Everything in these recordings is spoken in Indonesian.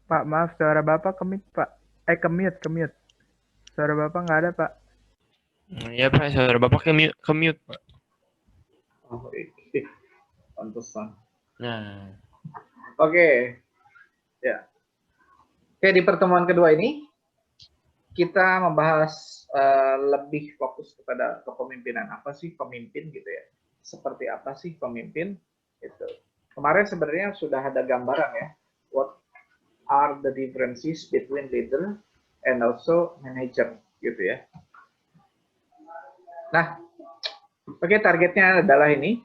Pak, maaf, suara Bapak kemit, Pak. Kemute. Suara Bapak nggak ada, Pak. Iya Pak, suara Bapak ke-mute Pak. Oh, iya. Pantesan. Nah, Oke. Ya. Oke, di pertemuan kedua ini kita membahas lebih fokus kepada kepemimpinan. Apa sih pemimpin gitu ya? Seperti apa sih pemimpin? Itu. Kemarin sebenarnya sudah ada gambaran ya. What are the differences between leader and also manager gitu ya. Nah, oke, targetnya adalah ini,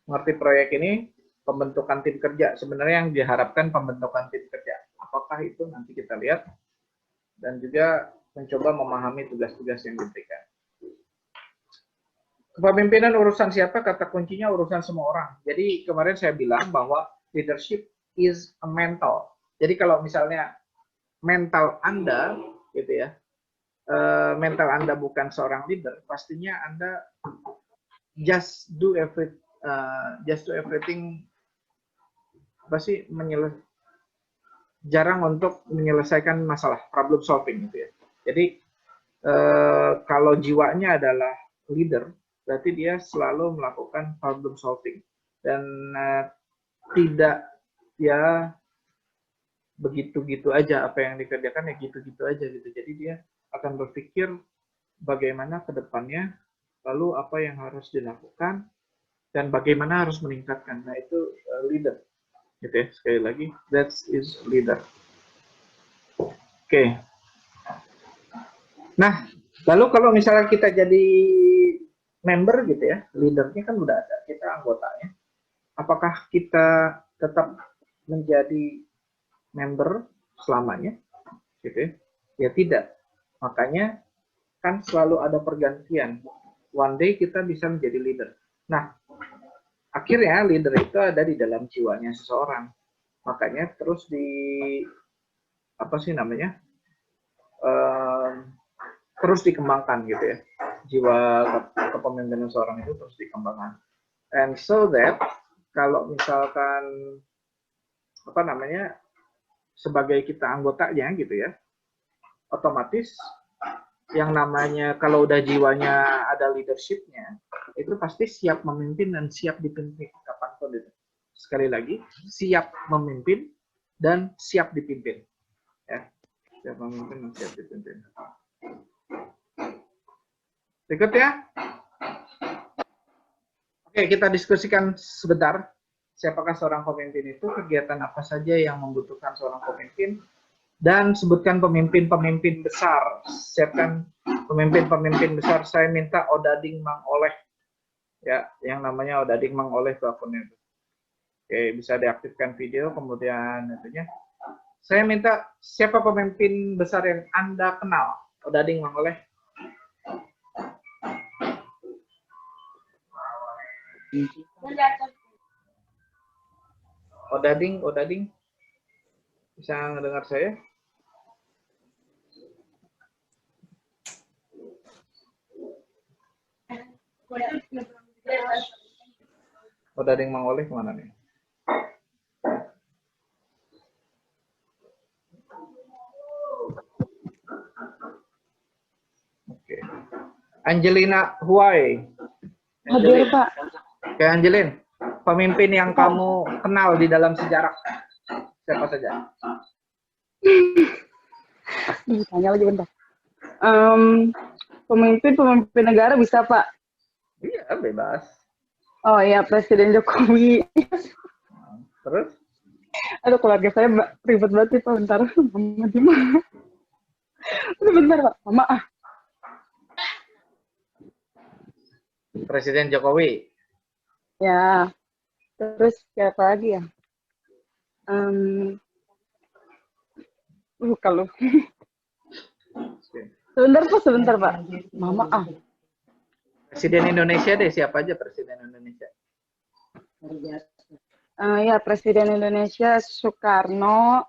mengerti proyek ini, pembentukan tim kerja. Sebenarnya yang diharapkan pembentukan tim kerja. Apakah itu nanti kita lihat, dan juga mencoba memahami tugas-tugas yang diberikan. Kepemimpinan urusan siapa? Kata kuncinya urusan semua orang. Jadi kemarin saya bilang bahwa leadership is a mental. Jadi kalau misalnya mental Anda, gitu ya, mental Anda bukan seorang leader, pastinya Anda just do everything, apa sih, jarang untuk menyelesaikan masalah, problem solving gitu ya. Jadi kalau jiwanya adalah leader, berarti dia selalu melakukan problem solving dan tidak ya begitu-gitu aja, apa yang dikerjakan ya gitu-gitu aja gitu. Jadi dia akan berpikir bagaimana ke depannya, lalu apa yang harus dilakukan, dan bagaimana harus meningkatkan. Nah, itu leader. Gitu ya, sekali lagi, that is leader. Oke. Nah, lalu kalau misalnya kita jadi member gitu ya, leadernya kan udah ada, kita anggotanya. Apakah kita tetap menjadi member selamanya? Gitu ya? Ya tidak. Makanya kan selalu ada pergantian. One day kita bisa menjadi leader. Nah, akhirnya leader itu ada di dalam jiwanya seseorang. Makanya terus apa sih namanya? Terus dikembangkan gitu ya. Jiwa kepemimpinan seorang itu terus dikembangkan. And so that kalau misalkan apa namanya, sebagai kita anggotanya gitu ya, otomatis yang namanya kalau udah jiwanya ada leadershipnya, itu pasti siap memimpin dan siap dipimpin kapanpun itu. Sekali lagi, siap memimpin dan siap dipimpin. Ya, siap memimpin dan siap dipimpin. Berikut ya. Oke, kita diskusikan sebentar. Siapakah seorang pemimpin itu, kegiatan apa saja yang membutuhkan seorang pemimpin, dan sebutkan pemimpin-pemimpin besar. Siapkan pemimpin-pemimpin besar. Saya minta Odading Mang Oleh. Ya, yang namanya Odading Mang Oleh itu akunnya. Oke, bisa diaktifkan video, kemudian itunya. Saya minta siapa pemimpin besar yang Anda kenal? Odading Mang Oleh. Odading. Bisa mendengar saya? Odading Mang Oleh kemana nih? Oke. Angelina Huai. Hadir, Pak. Oke, Angelin. Pemimpin yang kamu kenal di dalam sejarah siapa saja? Tanya lagi bentar. Pemimpin negara bisa, Pak? Iya, bebas. Oh iya, Presiden Jokowi. Terus? Aduh, keluarga saya ribet banget nih, Pak. Bentar. Mama di mana? Bentar, Pak. Mama, Presiden Jokowi. Ya. Terus siapa lagi ya? Kalau sebentar, Pak. Mama, Presiden Indonesia deh, siapa aja Presiden Indonesia? Ya, Presiden Indonesia Soekarno,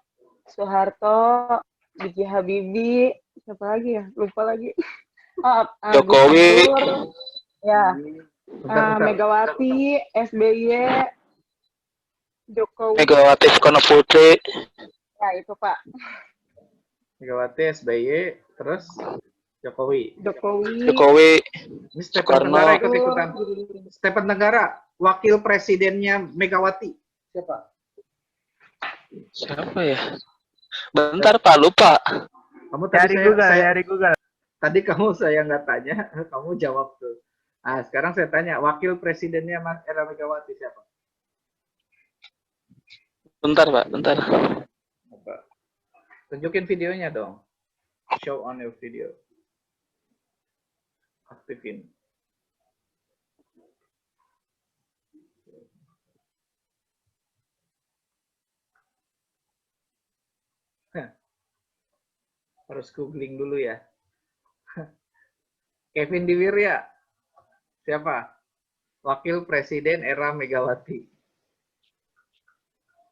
Soeharto, B.J. Habibie, siapa lagi ya? Lupa lagi. Jokowi. Ya, Megawati, SBY, Jokowi. Megawati Soekarno Putri. Ya itu Pak. Megawati, SBY, terus Jokowi. Jokowi. Jokowi, Ini Stephen Soekarno. Tenggara ikut-ikutan. Stephen Tenggara, wakil presidennya Megawati. Siapa? Siapa ya? Bentar Pak, lupa. Kamu Cari tadi Google, saya cari Google. tadi kamu saya nggak tanya, kamu jawab tuh. Nah, sekarang saya tanya, wakil presidennya era Megawati siapa? Bentar Pak, bentar. Apa? Tunjukin videonya dong. Show on your video. Aktifin. Harus googling dulu ya. Kevin Diwirya. Siapa? Wakil Presiden era Megawati.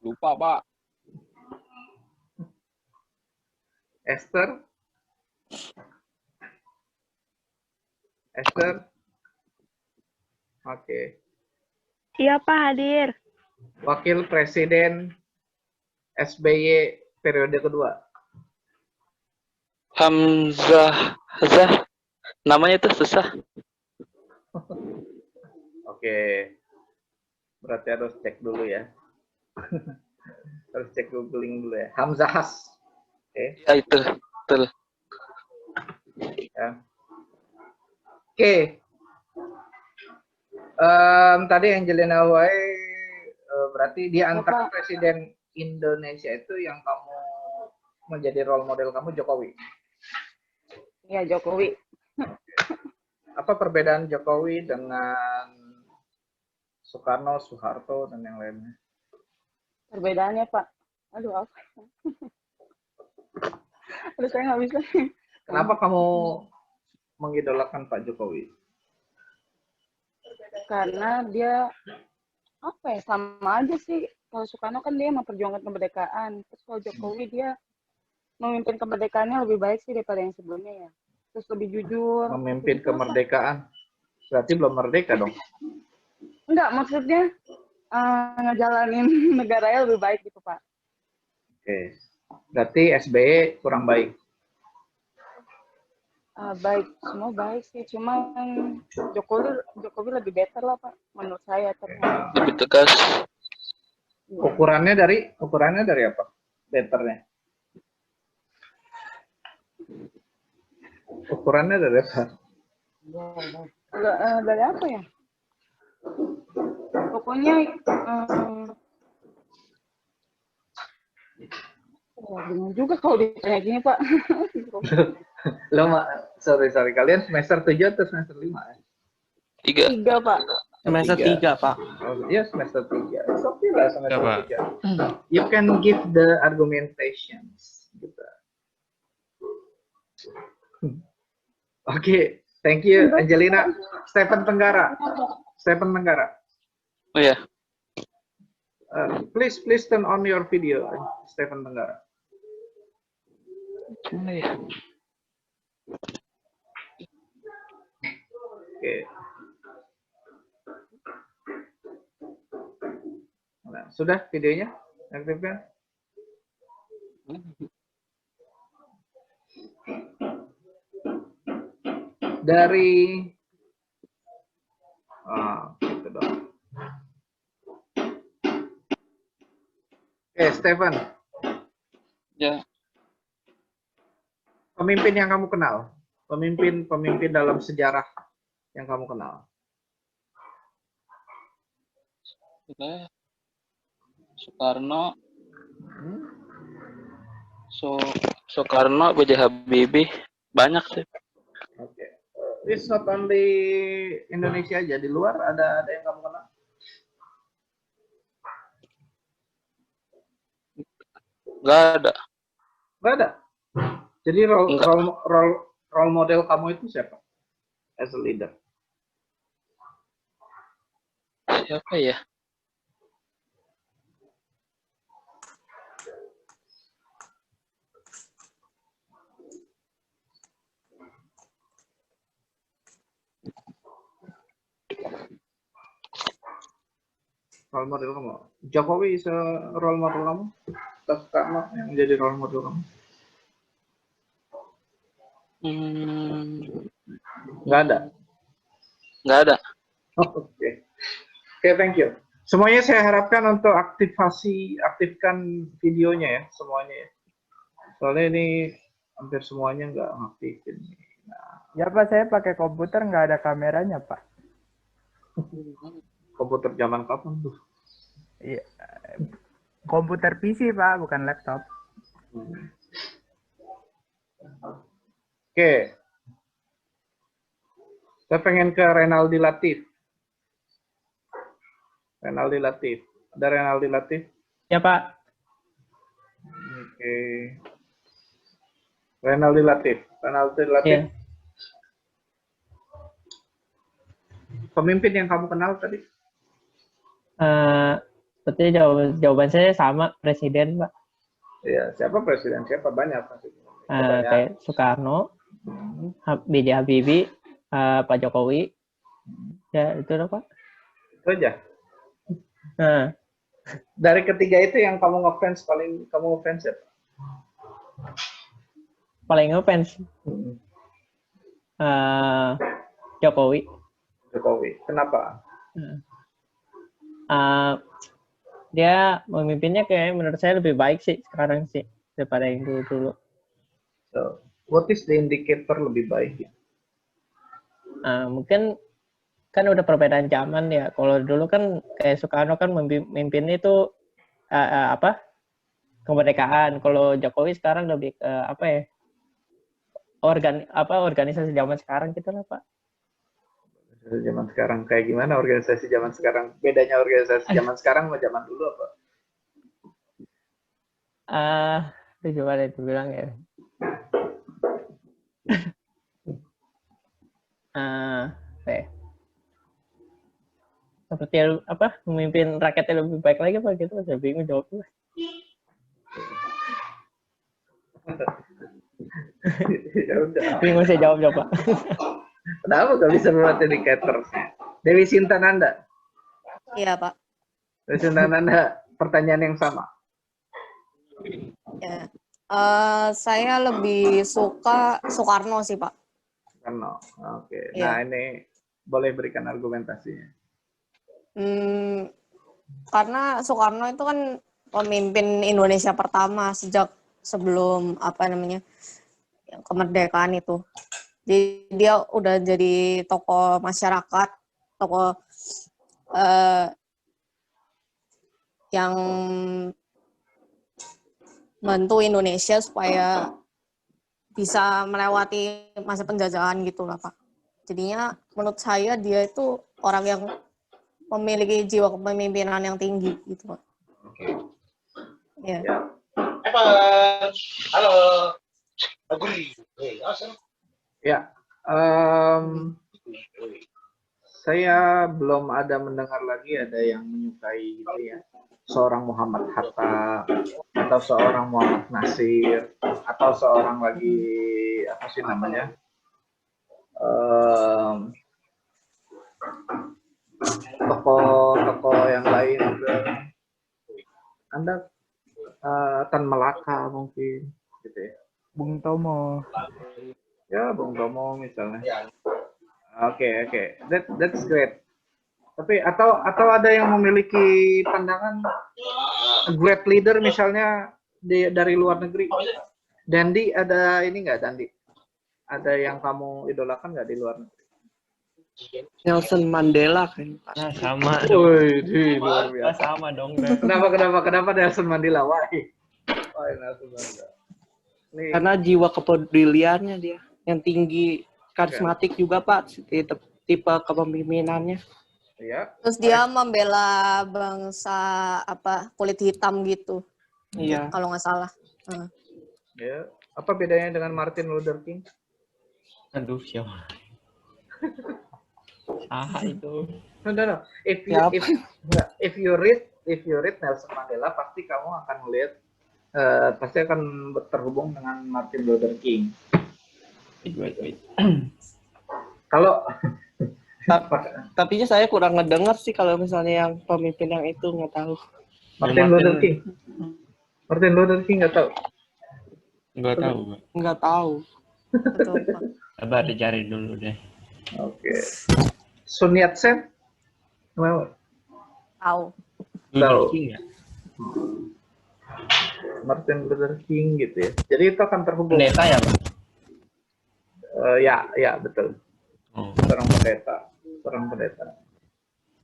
Lupa Pak. Esther. Esther. Oke. Iya Pak, hadir. Wakil Presiden SBY periode kedua. Hamzah, namanya itu susah. Oke. Berarti harus cek dulu ya. Harus cek googling dulu ya. Hamzahas. Oke. Ya itu, betul. Ya. Oke. Tadi Angelina Huai berarti di antara presiden Indonesia itu yang kamu menjadi role model kamu Jokowi. Ya Jokowi. Apa perbedaan Jokowi dengan Soekarno, Soeharto, dan yang lainnya? Perbedaannya Pak. Aduh apa? Aduh saya nggak bisa. Kenapa kamu mengidolakan Pak Jokowi? Karena dia apa ya, sama aja sih. Kalau Soekarno kan dia memperjuangkan kemerdekaan. Terus kalau Jokowi dia memimpin kemerdekaannya lebih baik sih daripada yang sebelumnya ya. Terus lebih jujur. Memimpin kemerdekaan. Berarti belum merdeka dong. Enggak, maksudnya ngejalanin negaranya lebih baik gitu Pak. Oke. Berarti SBY kurang baik. Baik, semua baik sih. Cuma Jokowi lebih better lah Pak, menurut saya. Lebih tegas. Ukurannya dari apa? Betternya. Ukurannya dari apa? Dari apa ya? Pokoknya bingung juga kalau ditanya gini Pak. Lo sorry kalian semester 7 atau semester 5 ya? 3. 3 Pak. Semester 3, Pak. Oh, iya semester 3. Oke lah semester Siapa? 3. You can give the argumentations gitu. Oke, thank you Angelina. Stephen Tenggara. Oh ya, Please turn on your video, Stephen Tenggara. gimana ya? Oke. Nah, sudah videonya aktifkan. Dari gitu dong. Oke, Stephen. Ya, Pemimpin yang kamu kenal, pemimpin dalam sejarah yang kamu kenal. Soekarno, Soekarno, B.J. Habibie, banyak sih. Oke. It's not only Indonesia aja, di luar ada yang kamu kenal? Nggak ada. Nggak ada. Jadi role model kamu itu siapa? As a leader. Siapa ya? Role model kamu. Jokowi is a role model kamu? atau Soekarno yang menjadi role model kamu? Nggak ada. Nggak ada. Oke, thank you. Semuanya saya harapkan untuk aktifkan videonya ya, semuanya ya. Soalnya ini hampir semuanya nggak ngaktifin. Nah, Ya Pak, saya pakai komputer nggak ada kameranya Pak. komputer zaman kapan tuh? Iya. Komputer PC Pak, bukan laptop. Oke. Saya pengen ke Renaldi Latif. Renaldi Latif. Ada Renaldi Latif? Ya Pak, Oke. Renaldi Latif. Renaldi Latif. Iya. Pemimpin yang kamu kenal tadi? Seperti jawaban saya sama presiden Pak. Iya, siapa presiden? Siapa banyak pasti. Kayak Soekarno, B.J. Habibie, Pak Jokowi, ya itu loh Pak. Itu aja. Nah, Dari ketiga itu yang kamu ngefans paling kamu ngefans ya? paling ngefans Jokowi. Jokowi. Kenapa? Dia memimpinnya kayak menurut saya lebih baik sih sekarang sih daripada yang dulu. So, what is the indicator lebih baik? Mungkin kan udah perbedaan zaman ya. Kalau dulu kan kayak Soekarno kan memimpin itu kemerdekaan. Kalau Jokowi sekarang lebih ke organisasi zaman sekarang gitu lah Pak. Zaman sekarang kayak gimana organisasi zaman sekarang? Bedanya organisasi zaman sekarang sama zaman dulu apa? Itu gimana itu bilang ya? Seperti memimpin rakyatnya lebih baik lagi Pak gitu. Saya bingung jawabnya. Ya udah. Bingung saya jawab Pak. Kenapa gak bisa membuat indikator? Dewi Sintananda. Iya, Pak. Dewi Sintananda, pertanyaan yang sama. Ya. Saya lebih suka Soekarno sih, Pak. Soekarno. Oke. Iya. Nah, ini boleh berikan argumentasinya. Karena Soekarno itu kan pemimpin Indonesia pertama sejak sebelum kemerdekaan itu. Jadi dia udah jadi tokoh masyarakat, tokoh yang bantu Indonesia supaya bisa melewati masa penjajahan gitu lah Pak. Jadinya menurut saya dia itu orang yang memiliki jiwa kepemimpinan yang tinggi gitu Pak. Oke. Ya. Halo. Ya, saya belum ada mendengar lagi ada yang menyukai gitu ya, seorang Muhammad Hatta atau seorang Muhammad Nasir atau seorang lagi apa sih namanya tokoh yang lain juga. Anda Tan Malaka mungkin gitu ya. Bung Tomo. Ya, Bung Tomo misalnya. Oke. That's great. Tapi atau ada yang memiliki pandangan great leader misalnya dari luar negeri. Dandi ada ini nggak Dandi? Ada yang kamu idolakan nggak di luar negeri? Nelson Mandela kan. Nah, sama. Wih, luar biasa. Sama dong. Kenapa Nelson Mandela? Why Nelson Mandela? Nih. Karena jiwa kepeduliannya dia yang tinggi, karismatik juga Pak, tipe kepemimpinannya. Iya. Terus dia membela bangsa kulit hitam gitu. Iya. Kalau nggak salah. Ya. Apa bedanya dengan Martin Luther King? Aduh, siapa? Itu. No. If you read Nelson Mandela, pasti kamu akan melihat pasti akan terhubung dengan Martin Luther King. Wait. Kalau Tapi saya kurang ngedengar sih kalau misalnya yang pemimpin yang itu nggak tahu. Martin Luther King. Martin Luther King nggak tahu. Nggak tahu, Pak. Nggak tahu. Betul, Pak. Sabar dicari dulu deh. Oke. Sun Yat-sen? Kenapa? Tahu. Luther Tahu. King ya? Martin Luther King gitu ya. Jadi itu akan terhubung. Pendeta ya, Pak? Ya betul. Oh. Seorang pendeta.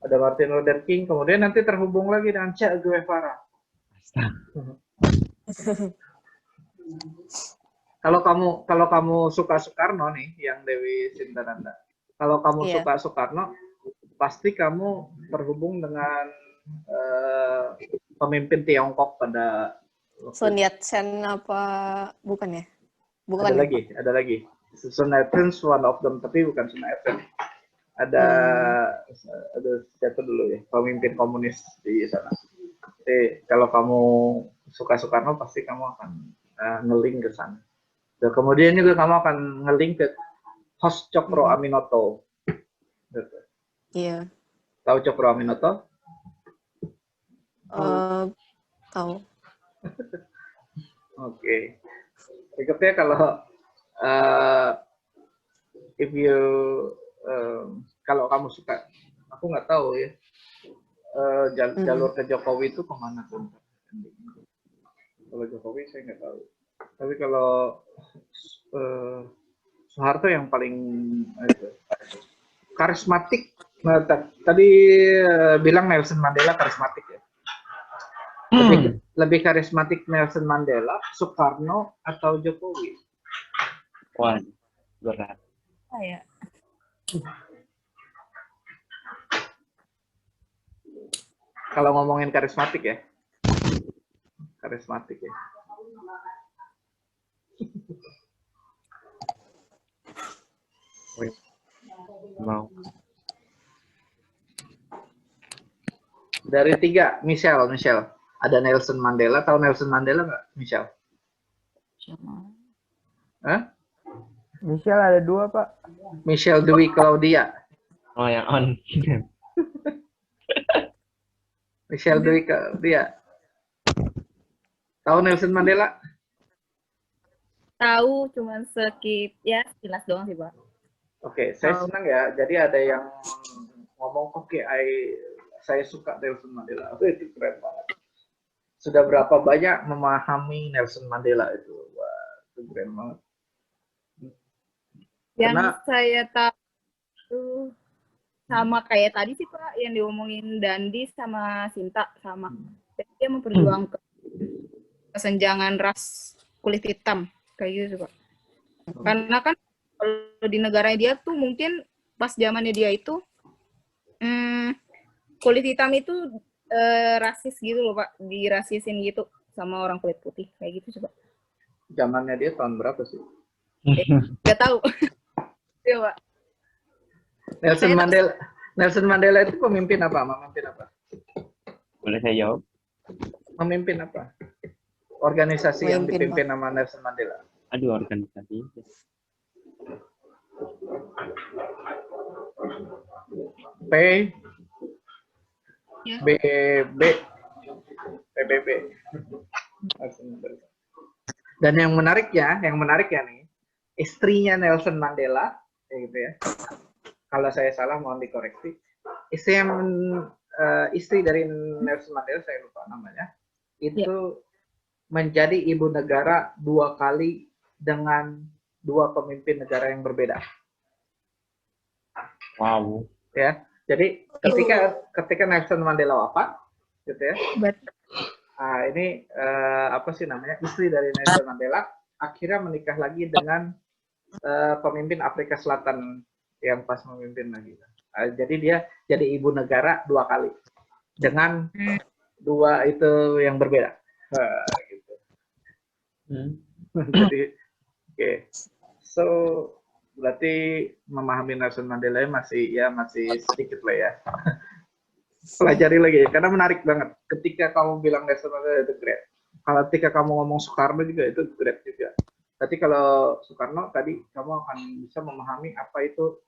Ada Martin Luther King, kemudian nanti terhubung lagi dengan Che Guevara. Kalau kamu suka Soekarno nih, yang Dewi Sintananda. Kalau kamu Iya. suka Soekarno, pasti kamu terhubung dengan pemimpin Tiongkok pada waktu Sun itu. Yat-sen apa bukan ya? Bukan. Ada ya, lagi, Pak? Sun Yat-sen one of them, tapi bukan Sun Yat-sen. Ada siapa dulu ya, pemimpin komunis di sana. Jadi kalau kamu suka Soekarno, pasti kamu akan nge-link ke sana. Dan kemudian juga kamu akan nge-link ke Hos Cokro Aminoto. Gitu. Iya. Tahu Cokro Aminoto? Tahu. Oke. Berikutnya kalau if you kalau kamu suka, aku nggak tahu ya, jalur ke Jokowi itu kemana tuh? Kalau Jokowi saya nggak tahu. Tapi kalau Soeharto yang paling karismatik. Nah, tadi bilang Nelson Mandela karismatik ya. Lebih karismatik Nelson Mandela, Soekarno, atau Jokowi? Wah, berat. Ya. Kalau ngomongin karismatik ya. Karismatik ya. Mau. Dari 3, Michelle. Ada Nelson Mandela. Tahu Nelson Mandela nggak, Michelle? Hah? Michelle ada 2, Pak. Michelle Dwi Claudia. Oh, yang on. Michelle Dwi Claudia. Tahu Nelson Mandela? Tahu, cuman sekilas doang sih, Pak. Oke, saya senang ya. Jadi ada yang ngomong, oke, saya suka Nelson Mandela. Itu keren banget. Sudah berapa banyak memahami Nelson Mandela itu? Wah, itu keren banget. Yang Karena- saya tahu sama kayak tadi sih, Pak, yang diomongin Dandi sama Sinta sama. Dia memperjuangkan kesenjangan ras kulit hitam kayak gitu, Pak. Karena kan kalau di negara dia tuh mungkin pas zamannya dia itu kulit hitam itu rasis gitu loh, Pak, dirasisin gitu sama orang kulit putih kayak gitu coba. Zamannya dia tahun berapa sih? Nggak tahu. Iya, Pak. Nelson Mandela itu pemimpin apa? Boleh saya jawab? Memimpin apa? Organisasi yang Memimpin, dipimpin sama Nelson Mandela. Aduh, organisasi. P, Ya. PBB. Dan yang menariknya nih, istrinya Nelson Mandela, gitu ya. Kalau saya salah mohon dikoreksi. Istri dari Nelson Mandela, saya lupa namanya, itu menjadi ibu negara 2 kali dengan 2 pemimpin negara yang berbeda. Wow. Ya, jadi ketika Nelson Mandela wafat, gitu ya. Ini apa sih namanya, istri dari Nelson Mandela akhirnya menikah lagi dengan pemimpin Afrika Selatan yang pas memimpin lagi. Jadi dia jadi ibu negara 2 kali dengan 2 itu yang berbeda. Gitu. Jadi, oke. So berarti memahami Nelson Mandela masih sedikit lah ya. Pelajari lagi ya, karena menarik banget. Ketika kamu bilang Nelson Mandela itu great. Kalau ketika kamu ngomong Soekarno juga itu great juga. Tapi kalau Soekarno tadi kamu akan bisa memahami apa itu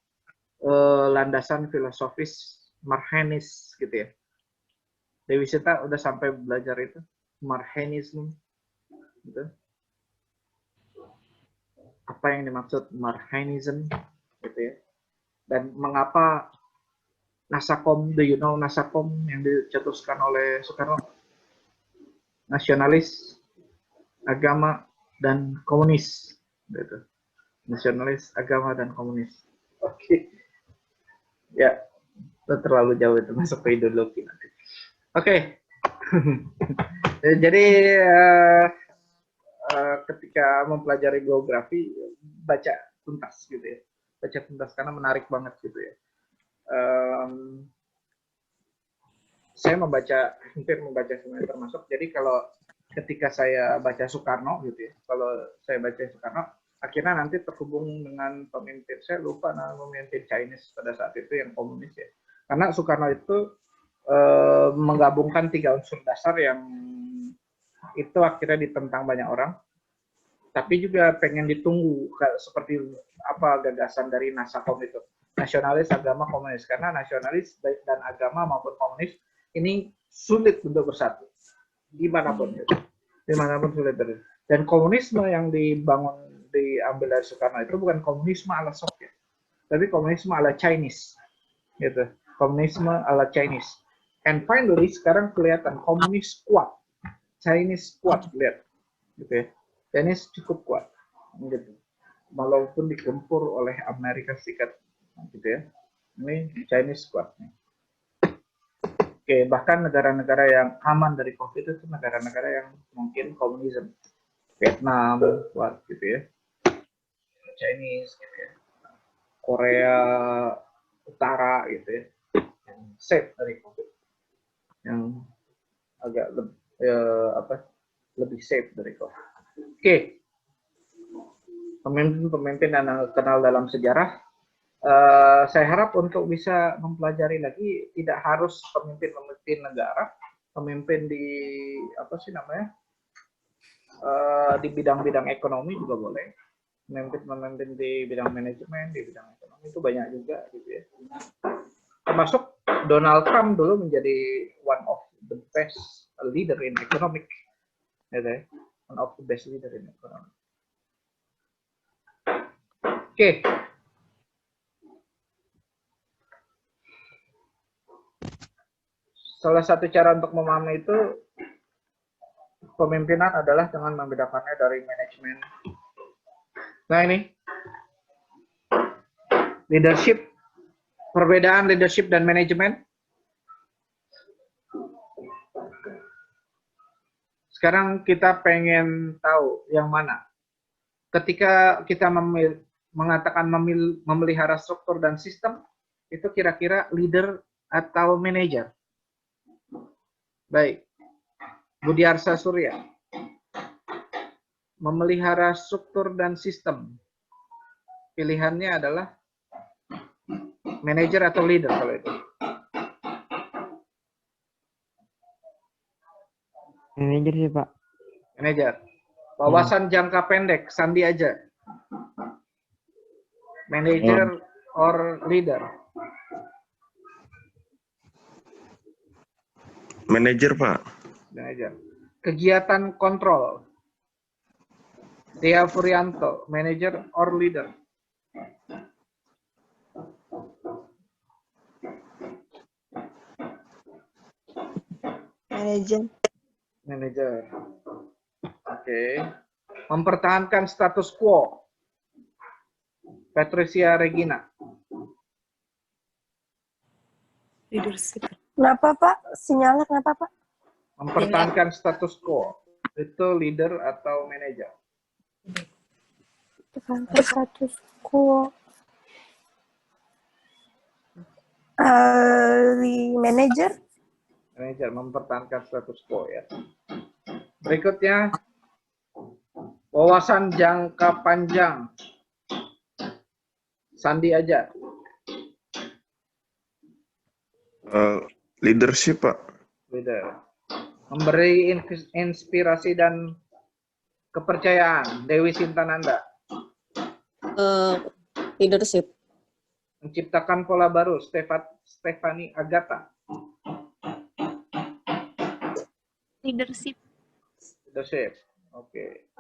landasan filosofis Marxisme gitu ya. Dewi Sinta udah sampai belajar itu Marxisme. gitu. Apa yang dimaksud Marxism gitu ya. Dan mengapa Nasakom, do you know Nasakom yang dicetuskan oleh Soekarno? Nasionalis, agama, dan komunis gitu. Nasionalis, agama, dan komunis. Oke. Ya, itu terlalu jauh itu masuk ke ideologi nanti. Oke. Jadi ketika mempelajari geografi, baca tuntas gitu ya. Baca tuntas karena menarik banget gitu ya. Saya hampir membaca semuanya termasuk. Jadi kalau ketika saya baca Soekarno gitu ya, kalau saya baca Soekarno, akhirnya nanti terhubung dengan pemimpin, saya lupa nama pemimpin Chinese pada saat itu yang komunis ya. Karena Soekarno itu menggabungkan 3 unsur dasar yang itu akhirnya ditentang banyak orang, tapi juga pengen ditunggu seperti apa gagasan dari Nasakom itu, nasionalis, agama, komunis. Karena nasionalis baik dan agama maupun komunis ini sulit untuk bersatu dimanapun, dimanapun sulit berdiri. Dan komunisme yang diambil dari Soekarno itu bukan komunisme ala Soviet, tapi komunisme ala Chinese, gitu. Komunisme ala Chinese. And finally sekarang kelihatan komunis kuat, Chinese kuat, lihat, gitu ya. Chinese cukup kuat, gitu. Walaupun digempur oleh Amerika Serikat, gitu ya. Ini Chinese kuat. Nih. Oke, bahkan negara-negara yang aman dari COVID itu negara-negara yang mungkin komunisme. Vietnam kuat, gitu ya. Chinese, gitu ya. Korea Utara, gitu ya. Yang safe dari COVID. Yang agak lebih safe dari COVID. Oke. Pemimpin-pemimpin yang kenal dalam sejarah, saya harap untuk bisa mempelajari lagi, tidak harus pemimpin negara, pemimpin di di bidang-bidang ekonomi juga boleh, pemimpin di bidang manajemen, di bidang ekonomi itu banyak juga, gitu ya. Termasuk Donald Trump dulu menjadi one of the best leader in economic, gitu ya. One of the best leader in economic. Oke. Salah satu cara untuk memahami itu pemimpinan adalah dengan membedakannya dari manajemen. Nah ini leadership, perbedaan leadership dan manajemen. Sekarang kita pengen tahu yang mana. Ketika kita mengatakan memelihara struktur dan sistem, itu kira-kira leader atau manajer? Baik, Budiarsa Surya. Memelihara struktur dan sistem. Pilihannya adalah manajer atau leader kalau itu. Manajer sih, Pak. Manajer. Wawasan jangka pendek, Sandi aja. Manager or leader? Manajer, Pak. Manager. Kegiatan kontrol. Dea Furianto, manager or leader? Manajer. Manager. Oke. Mempertahankan status quo. Patricia Regina. Leadership. Kenapa Pak? Sinyalnya kenapa Pak? Mempertahankan status quo. Itu leader atau manager? Mempertahankan status quo. Manager. Manager, mempertahankan status quo ya. Berikutnya, wawasan jangka panjang. Sandi aja. Leadership, Pak. Leader. Memberi inspirasi dan kepercayaan. Dewi Sintananda. Leadership. Menciptakan pola baru. Stefani Agatha. Leadership. Leadership. Oke.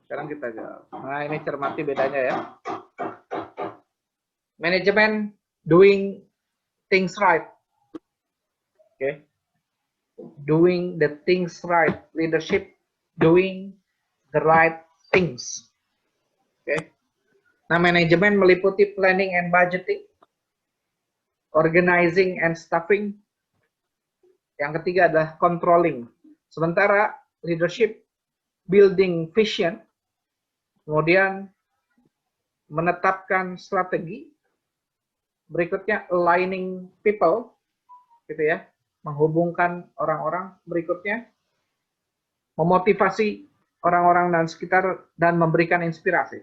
Sekarang kita jawab. Nah, ini cermati bedanya ya. Manajemen doing things right. Oke. Doing the things right. Leadership doing the right things. Oke. Nah, manajemen meliputi planning and budgeting, organizing and staffing. Yang ketiga adalah controlling. Sementara leadership building vision, kemudian menetapkan strategi, berikutnya aligning people, gitu ya, menghubungkan orang-orang, berikutnya memotivasi orang-orang dan sekitar dan memberikan inspirasi.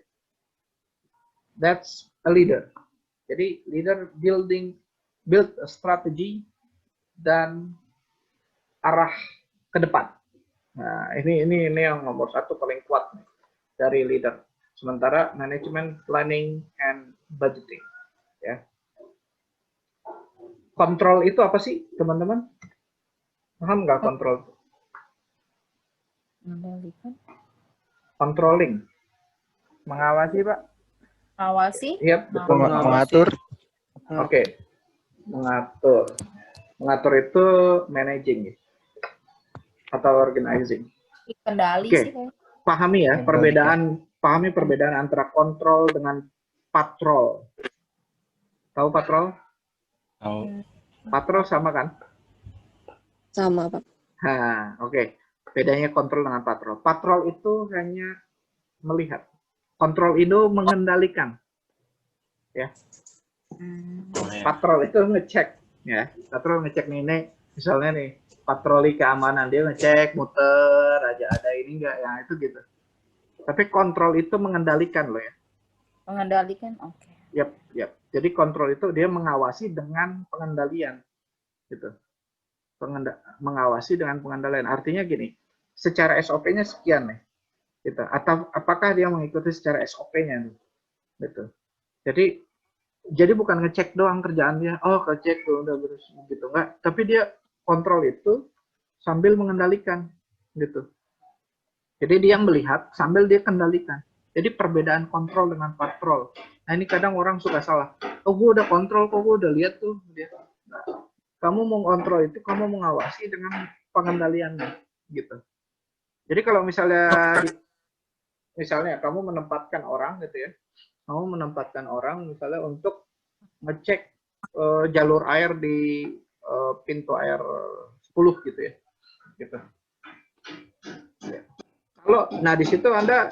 That's a leader. Jadi leader build a strategy dan arah ke depan. Nah, ini yang nomor satu paling kuat dari leader. Sementara manajemen planning and budgeting, ya. Kontrol itu apa sih, teman-teman? Paham nggak kontrol? Controlling. Mengawasi, Pak. Awasi. Iya, betul. Mengatur. Oke. Mengatur. Mengatur itu managing atau organizing. Kendali Oke. sih kayak. Pahami perbedaan antara kontrol dengan patrol. Tahu patrol? Tahu. Patrol sama kan? Sama, Pak. Nah, oke. Bedanya kontrol dengan patrol. Patrol itu hanya melihat. Kontrol itu mengendalikan. Ya. Patrol itu ngecek, ya. Patrol ngecek nih, misalnya nih, patroli keamanan, dia ngecek muter aja ada ini enggak, ya itu gitu. Tapi kontrol itu mengendalikan loh ya. Mengendalikan, oke. Yap. Jadi kontrol itu dia mengawasi dengan pengendalian, gitu. Mengawasi dengan pengendalian. Artinya gini, secara SOP-nya sekian nih, gitu. Atau apakah dia mengikuti secara SOP-nya, gitu. Jadi bukan ngecek doang kerjaan dia, oh ngecek tuh udah beres gitu enggak. Tapi dia kontrol itu sambil mengendalikan, gitu. Jadi dia melihat sambil dia kendalikan. Jadi perbedaan kontrol dengan patrol. Nah ini kadang orang suka salah. Oh gue udah kontrol kok, gue udah lihat tuh. Nah, kamu mau kontrol itu, kamu mengawasi dengan pengendaliannya, gitu. Jadi kalau misalnya kamu menempatkan orang, gitu ya. Kamu menempatkan orang misalnya untuk ngecek jalur air di pintu air 10 gitu ya. Gitu. Nah di situ Anda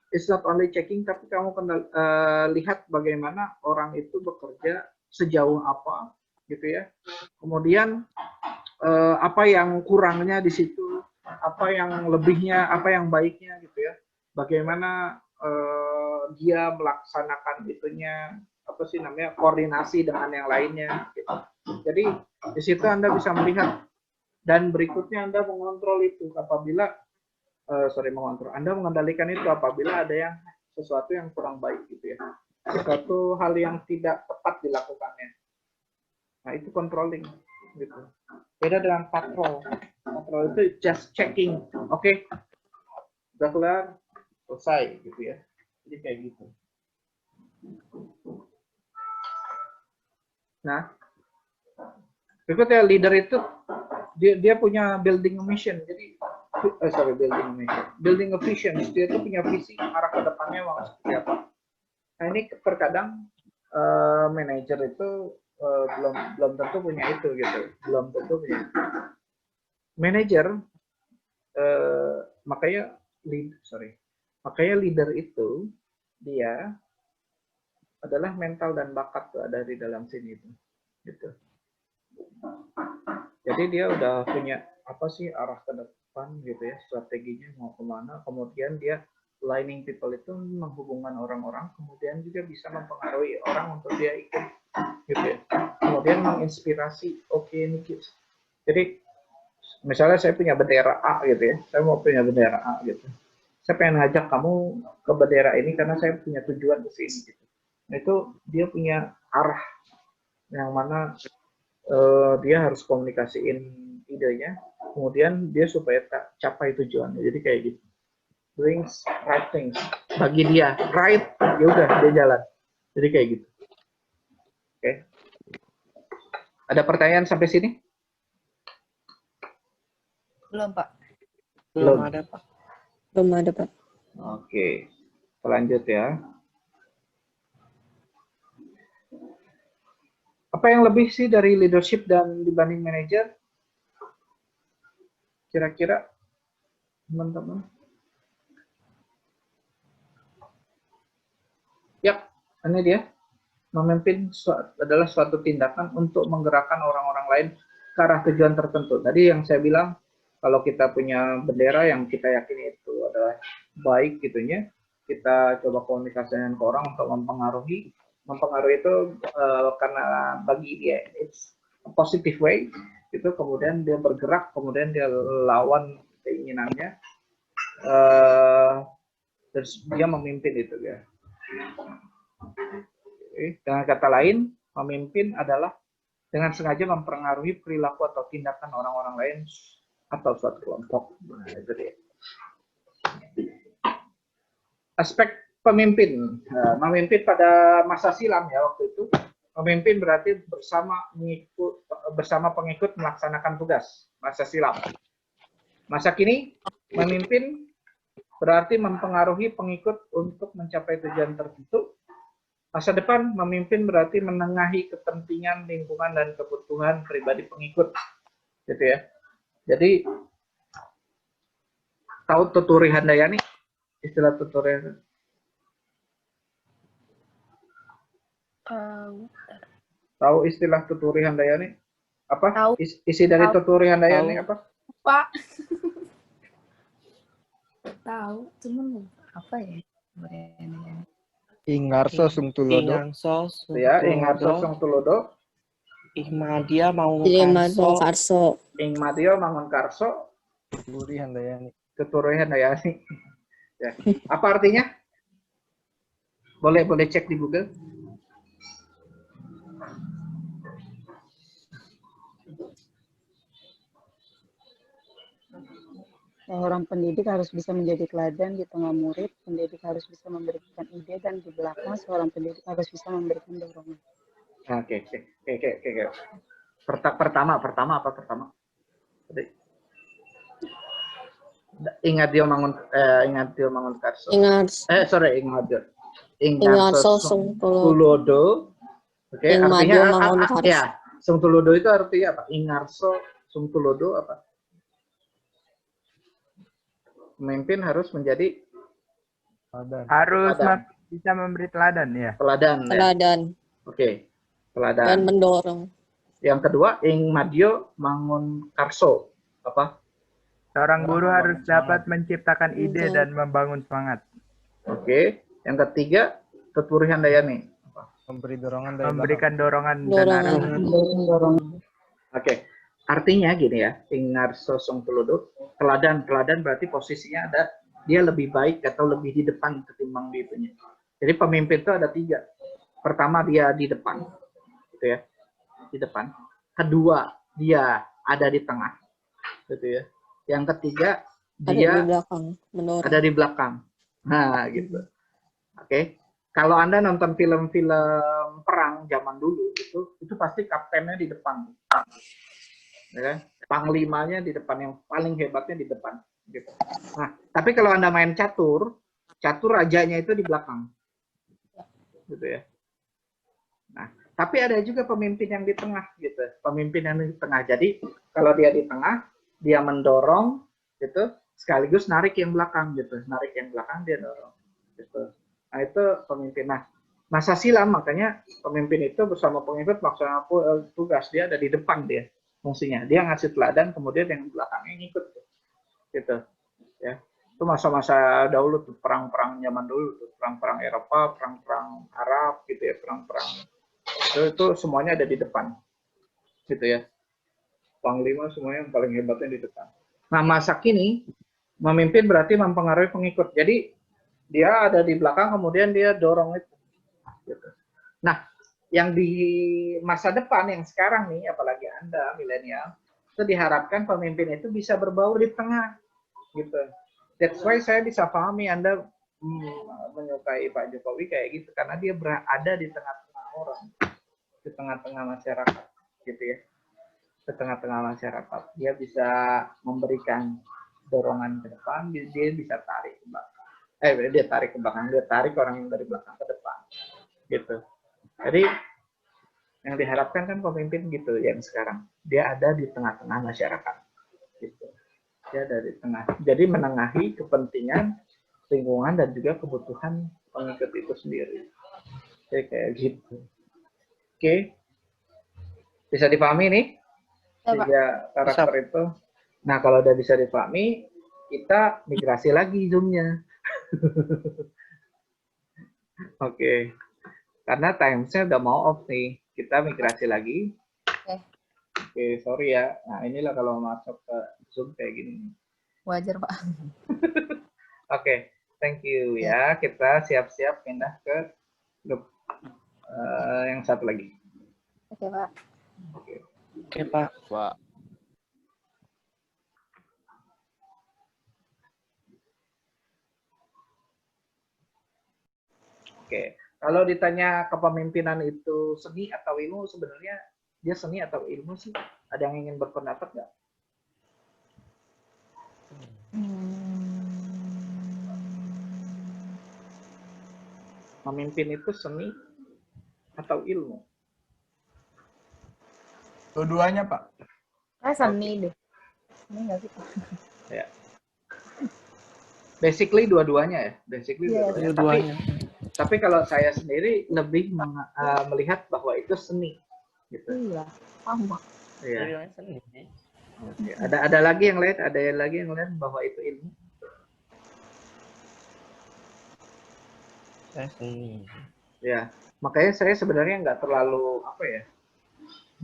it's not only checking, tapi kamu lihat bagaimana orang itu bekerja sejauh apa, gitu ya. Kemudian apa yang kurangnya di situ, apa yang lebihnya, apa yang baiknya, gitu ya. Bagaimana dia melaksanakan itunya, apa sih namanya, koordinasi dengan yang lainnya. Gitu. Jadi di situ Anda bisa melihat dan berikutnya Anda mengontrol itu apabila Anda mengendalikan itu apabila ada yang sesuatu yang kurang baik gitu ya. Sesuatu hal yang tidak tepat dilakukannya. Nah, itu controlling gitu. Beda dengan patrol. Patrol itu just checking. Oke. Udah kelar, selesai gitu ya. Jadi kayak gitu. Nah, berikutnya leader itu dia punya building a mission. Jadi building a vision. Dia itu punya visi arah ke depannya mau seperti apa. Nah ini terkadang manajer itu belum tentu punya itu gitu. Belum tentu punya. Manajer makanya leader itu dia adalah mental dan bakat tuh ada di dalam sini itu. Gitu. Jadi dia udah punya apa sih arah ke depan gitu ya, strateginya mau kemana, kemudian dia lining people itu menghubungkan orang-orang, kemudian juga bisa mempengaruhi orang untuk dia ikut gitu ya, kemudian menginspirasi. Oke, ini gitu. Jadi misalnya saya punya bendera A gitu ya, saya mau punya bendera A gitu, saya pengen ngajak kamu ke bendera ini karena saya punya tujuan ke sini gitu. Nah, itu dia punya arah yang mana dia harus komunikasiin idenya, kemudian dia supaya capai tujuannya. Jadi kayak gitu. doing right things. Bagi dia right, ya udah dia jalan. Jadi kayak gitu. Oke. Ada pertanyaan sampai sini? Belum, Pak. Belum ada, Pak. Belum ada, Pak. Oke. Lanjut ya. Apa yang lebih sih dari leadership dan dibanding manajer? Kira-kira teman-teman? Ya, ini dia. Memimpin adalah suatu tindakan untuk menggerakkan orang-orang lain ke arah tujuan tertentu. Tadi yang saya bilang, kalau kita punya bendera yang kita yakini itu adalah baik gitunya, kita coba komunikasikan ke orang untuk mempengaruhi. Mempengaruhi itu karena bagi dia it's a positive way, itu kemudian dia bergerak, kemudian dia lawan keinginannya, terus dia memimpin itu ya. Dengan kata lain, memimpin adalah dengan sengaja mempengaruhi perilaku atau tindakan orang-orang lain atau suatu kelompok. Nah, itu dia. Aspek pemimpin. Memimpin pada masa silam ya waktu itu. Memimpin berarti bersama pengikut melaksanakan tugas. Masa silam. Masa kini, memimpin berarti mempengaruhi pengikut untuk mencapai tujuan tertentu. Masa depan, memimpin berarti menengahi kepentingan lingkungan dan kebutuhan pribadi pengikut, gitu ya. Jadi, tahu Tuturi Handayani? Istilah Tuturi Handayani? Tahu istilah Tuturi Handayani? Apa? Tahu. Isi dari Tuturi Handayani apa? Pak. Tahu, cuman apa ya? Ingarso Sungtulodo. Ingarso Sungtulodo. Ihmadia Mangun Karso. Ihmadia Mangun Karso. Tuturi Handayani. Tuturi Handayani. Ya. Apa artinya? Boleh cek di Google. Seorang pendidik harus bisa menjadi teladan di tengah murid, pendidik harus bisa memberikan ide, dan di belakang seorang pendidik harus bisa memberikan dorongan. Oke. Pertama apa pertama? Ingat dia mangun Karso. Ingarso Sungtulodo. Oke, artinya ya, Sungtulodo itu artinya apa? Ingarso Sungtulodo apa? Pemimpin harus menjadi bisa memberi teladan ya. Teladan. Oke. Teladan. Dan mendorong. Yang kedua, ing madio mangun karso. Apa? Seorang guru harus dapat menciptakan ide dan membangun semangat. Oke. Yang ketiga, Tuturi Handayani. Memberikan dorongan dan arahan. Oke. Artinya gini ya, Ingarso Sungtulodo, teladan berarti posisinya ada dia lebih baik atau lebih di depan ketimbang di itunya. Jadi pemimpin itu ada 3. Pertama dia di depan, gitu ya, di depan. Kedua dia ada di tengah, gitu ya. Yang ketiga dia ada di belakang. Nah, gitu. Oke. Kalau Anda nonton film-film perang zaman dulu itu pasti kaptennya di depan. Ya kan? Panglimanya di depan, yang paling hebatnya di depan gitu. Nah, tapi kalau Anda main catur rajanya itu di belakang. Gitu ya. Nah, tapi ada juga pemimpin yang di tengah gitu. Pemimpin yang di tengah. Jadi, kalau dia di tengah, dia mendorong gitu, sekaligus narik yang belakang gitu. Narik yang belakang dia dorong gitu. Nah, itu pemimpin. Nah, masa silam makanya pemimpin itu bersama pengikut melaksanakan tugas, dia ada di depan dia. Fungsinya dia ngasih teladan, kemudian yang belakangnya ngikut gitu ya. Itu masa-masa dahulu tuh, perang-perang zaman dulu tuh, perang-perang Eropa, perang-perang Arab gitu ya, perang-perang itu semuanya ada di depan gitu ya. Panglima semuanya yang paling hebatnya di depan. Nah, masa kini memimpin berarti mempengaruhi pengikut, jadi dia ada di belakang, kemudian dia dorong itu gitu. Nah, yang di masa depan, yang sekarang nih, apalagi Anda milenial, itu diharapkan pemimpin itu bisa berbaur di tengah, gitu. That's why saya bisa pahami Anda menyukai Pak Jokowi kayak gitu, karena dia berada di tengah-tengah orang, di tengah-tengah masyarakat, gitu ya. Di tengah-tengah masyarakat, dia bisa memberikan dorongan ke depan, dia bisa tarik ke belakang. Dia tarik ke belakang, dia tarik orang yang dari belakang ke depan, gitu. Jadi yang diharapkan kan pemimpin gitu yang sekarang, dia ada di tengah-tengah masyarakat, gitu. Dia ada di tengah, jadi menengahi kepentingan lingkungan dan juga kebutuhan pengikut itu sendiri. Jadi kayak gitu. Oke, bisa dipahami nih tiga karakter itu. Nah, kalau udah bisa dipahami, kita migrasi lagi zoomnya. Oke, karena timesnya udah mau off nih, kita migrasi lagi. Oke, sorry ya. Nah, inilah kalau masuk ke Zoom kayak gini. Wajar, Pak. Oke, thank you ya. Kita siap-siap pindah ke grup yang satu lagi. Oke, Pak. Oke, Pak. Pak. Oke, kalau ditanya kepemimpinan itu seni atau ilmu, sebenarnya dia seni atau ilmu sih? Ada yang ingin berpendapat nggak? Memimpin itu seni atau ilmu? Dua-duanya, Pak. Seni deh. Seni nggak sih, Pak? Ya. Basically dua-duanya ya. Basically dua-duanya. Tapi kalau saya sendiri lebih melihat bahwa itu seni, gitu. Iya, sama. Iya. Oke. Ada lagi yang lain, bahwa itu ilmu. Ya, makanya saya sebenarnya nggak terlalu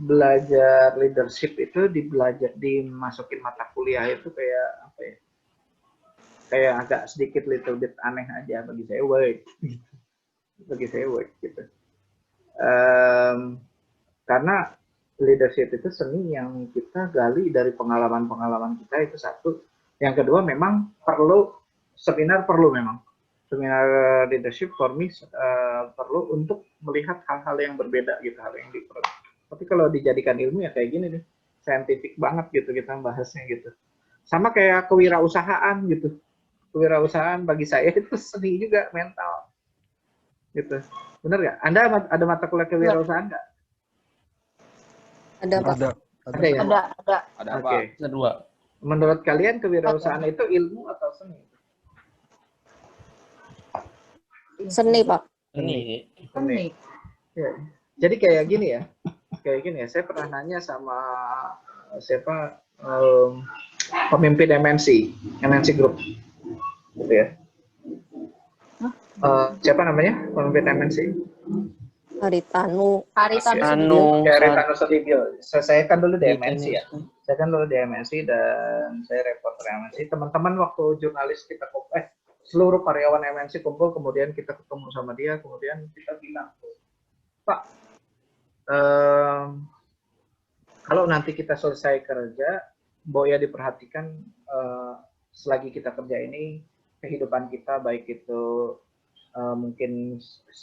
belajar leadership itu dimasukin mata kuliah itu kayak agak sedikit little bit aneh aja bagi saya, gitu. Karena leadership itu seni yang kita gali dari pengalaman-pengalaman kita, itu satu. Yang kedua, memang seminar leadership for me perlu untuk melihat hal-hal yang berbeda gitu, hal yang different. Tapi kalau dijadikan ilmu ya kayak gini nih, scientific banget gitu kita bahasnya gitu. Sama kayak kewirausahaan gitu. Kewirausasahaan bagi saya itu seni juga, mental. Gitu. Bener nggak? Anda ada mata kuliah kewirausahaan nggak? Ada, Pak. Ada ya? Ada. Oke. Kedua. Menurut kalian kewirausahaan itu ilmu atau seni? Seni, Pak. Seni. Ya. Jadi kayak gini ya. Saya pernah nanya sama siapa pemimpin MNC Group. Gitu ya. Siapa namanya pemimpin MNC? Haritanu Sudibyo. Saya kan dulu di MNC ya. Dan saya reporter MNC. Teman-teman waktu jurnalis kita seluruh karyawan MNC kumpul, kemudian kita ketemu sama dia, kemudian kita bilang, Pak, kalau nanti kita selesai kerja, Boya diperhatikan selagi kita kerja ini, kehidupan kita baik itu mungkin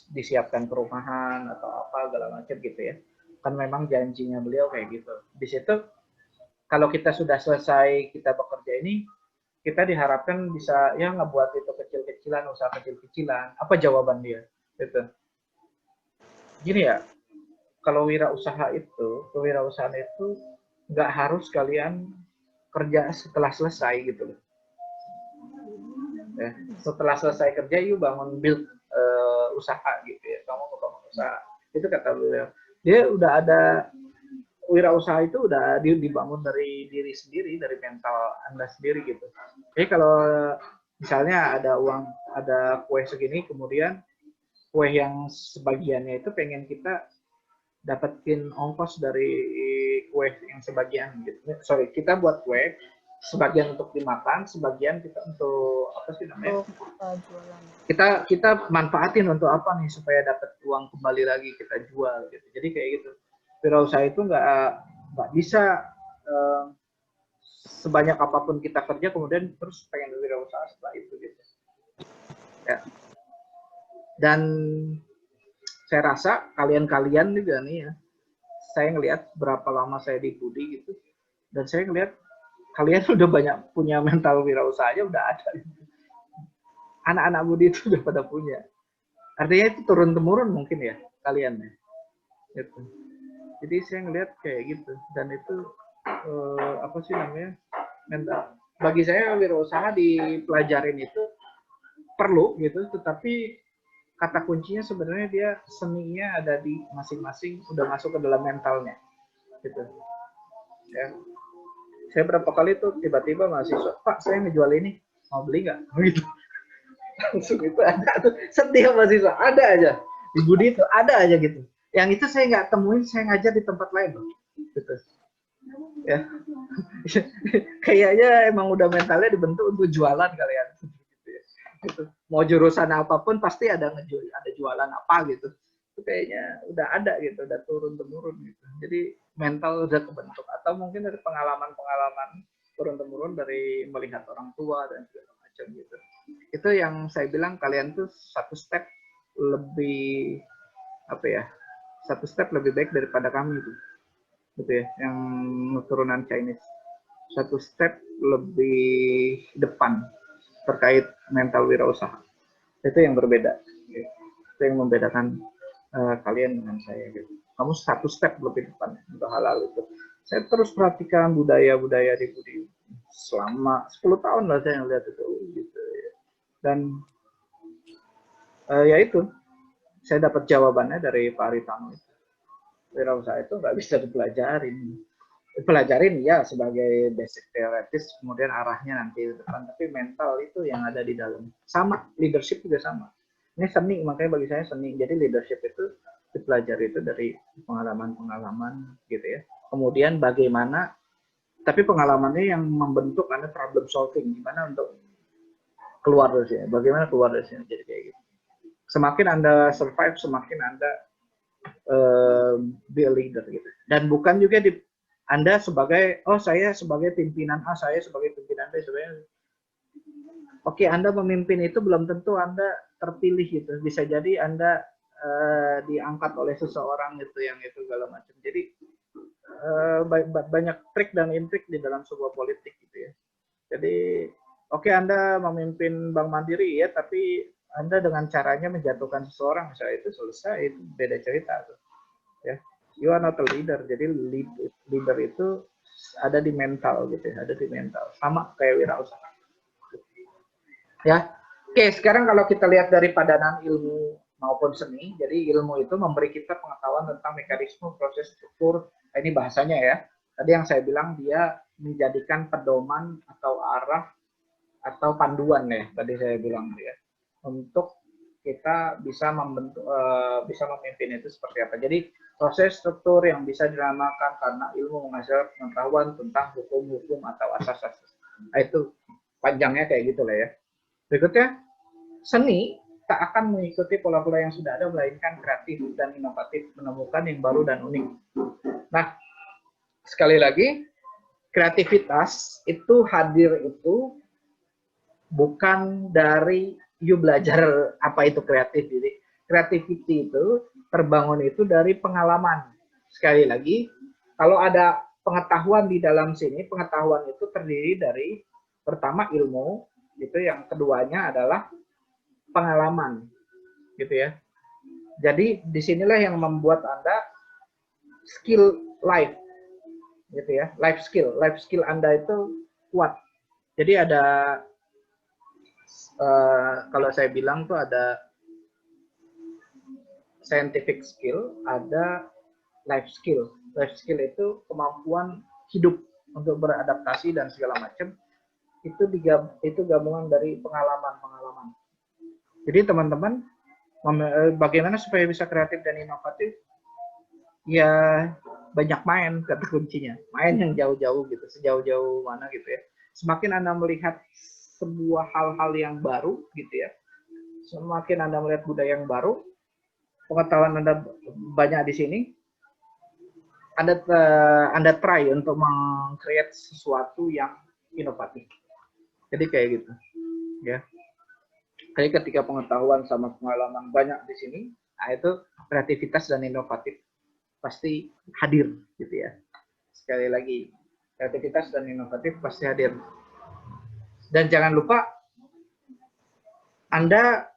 disiapkan perumahan atau apa segala macam gitu ya. Kan memang janjinya beliau kayak gitu. Di situ kalau kita sudah selesai kita bekerja ini, kita diharapkan bisa ya ngebuat itu kecil-kecilan, usaha kecil-kecilan. Apa jawaban dia? Gitu. Gini ya, kalau kewirausahaan itu nggak harus kalian kerja setelah selesai gitu loh. Ya, setelah selesai kerja, build usaha gitu ya. Kamu mau bangun usaha. Itu kata beliau. Dia udah ada wirausaha itu udah dibangun dari diri sendiri, dari mental Anda sendiri gitu. Jadi kalau misalnya ada kue segini, kemudian kue yang sebagiannya itu pengen kita dapetin ongkos dari kue yang sebagian gitu. Sorry, kita buat kue, sebagian untuk dimakan, sebagian kita untuk kita manfaatin untuk apa nih supaya dapat uang kembali lagi kita jual gitu. Jadi kayak gitu. Wirausaha itu nggak bisa sebanyak apapun kita kerja kemudian terus pengen berwirausaha setelah itu gitu. Ya. Dan saya rasa kalian-kalian juga nih ya, saya ngelihat berapa lama saya di Budi gitu, dan saya ngelihat kalian udah banyak punya mental wirausaha aja udah ada. Anak-anak Budi itu udah pada punya. Artinya itu turun-temurun mungkin ya kalian ya. Gitu. Jadi saya ngelihat kayak gitu, dan itu apa sih namanya, mental. Bagi saya wirausaha dipelajarin itu perlu gitu, tetapi kata kuncinya sebenarnya dia seninya ada di masing-masing, udah masuk ke dalam mentalnya gitu ya. Saya berapa kali tuh tiba-tiba mahasiswa, Pak saya ngejual ini, mau beli nggak? Gitu langsung itu ada tuh, setiap mahasiswa ada aja di Budi itu ada aja gitu. Yang itu saya nggak temuin, saya ngajar di tempat lain loh gitu ya. Kayaknya emang udah mentalnya dibentuk untuk jualan kalian gitu. Mau jurusan apapun pasti ada jualan apa gitu. Itu kayaknya udah ada gitu, udah turun-temurun gitu. Jadi mental udah kebentuk, atau mungkin dari pengalaman-pengalaman turun-temurun dari melihat orang tua dan segala macam gitu. Itu yang saya bilang kalian tuh satu step lebih apa ya? Satu step lebih baik daripada kami itu. Gitu ya, yang keturunan Chinese. Satu step lebih depan terkait mental wirausaha. Itu yang berbeda. Itu yang membedakan kalian dengan saya. Gitu. Kamu satu step lebih depan untuk hal-hal itu. Saya terus perhatikan budaya-budaya di Budi selama 10 tahun lah saya lihat itu. Gitu. Dan ya itu, saya dapat jawabannya dari Pak Aritano. Wirausaha itu nggak bisa dipelajarin. Pelajarin ya sebagai basic teoritis, kemudian arahnya nanti ke depan, tapi mental itu yang ada di dalam. Sama, leadership juga sama. Ini seni, makanya bagi saya seni. Jadi leadership itu dipelajari itu dari pengalaman-pengalaman gitu ya. Kemudian bagaimana, tapi pengalamannya yang membentuk Anda problem solving, gimana untuk keluar dari sini, bagaimana keluar dari sini, jadi kayak gitu. Semakin Anda survive, semakin Anda be a leader gitu. Dan bukan juga di Anda sebagai, oh saya sebagai pimpinan A, saya sebagai pimpinan B, sebenarnya. Oke, Anda memimpin itu belum tentu Anda terpilih gitu. Bisa jadi Anda diangkat oleh seseorang gitu yang itu segala macam. Jadi banyak trik dan intrik di dalam sebuah politik gitu ya. Jadi oke, Anda memimpin Bank Mandiri ya, tapi Anda dengan caranya menjatuhkan seseorang, misalnya itu selesai, itu beda cerita tuh. Ya. You are not a leader, jadi leader itu ada di mental gitu ya, ada di mental, sama kayak wirausaha. Ya, oke. Sekarang kalau kita lihat dari padanan ilmu maupun seni, jadi ilmu itu memberi kita pengetahuan tentang mekanisme, proses, struktur. Ini bahasanya ya. Tadi yang saya bilang dia menjadikan pedoman atau arah atau panduan ya. Tadi saya bilang ya, untuk kita bisa membentuk, bisa memimpin itu seperti apa. Jadi proses struktur yang bisa dinamakan karena ilmu menghasilkan pengetahuan tentang hukum-hukum atau asas-asas. Nah, itu panjangnya kayak gitu lah ya. Berikutnya, seni tak akan mengikuti pola-pola yang sudah ada, melainkan kreatif dan inovatif, menemukan yang baru dan unik. Nah, sekali lagi, kreativitas itu hadir itu bukan dari you belajar apa itu kreatif. Jadi creativity itu terbangun itu dari pengalaman. Sekali lagi, kalau ada pengetahuan di dalam sini, pengetahuan itu terdiri dari pertama ilmu, gitu. Yang keduanya adalah pengalaman, gitu ya. Jadi disinilah yang membuat Anda skill life, gitu ya. Life skill Anda itu kuat. Jadi ada kalau saya bilang tuh ada scientific skill, ada life skill. Life skill itu kemampuan hidup untuk beradaptasi dan segala macam. Itu gabungan dari pengalaman-pengalaman. Jadi teman-teman, bagaimana supaya bisa kreatif dan inovatif? Ya banyak main, kata kuncinya. Main yang jauh-jauh gitu, sejauh-jauh mana gitu ya. Semakin Anda melihat sebuah hal-hal yang baru gitu ya, semakin Anda melihat budaya yang baru, pengetahuan Anda banyak di sini, Anda try untuk meng-create sesuatu yang inovatif. Jadi kayak gitu, ya. Jadi ketika pengetahuan sama pengalaman banyak di sini, nah itu kreativitas dan inovatif pasti hadir, gitu ya. Sekali lagi, kreativitas dan inovatif pasti hadir. Dan jangan lupa Anda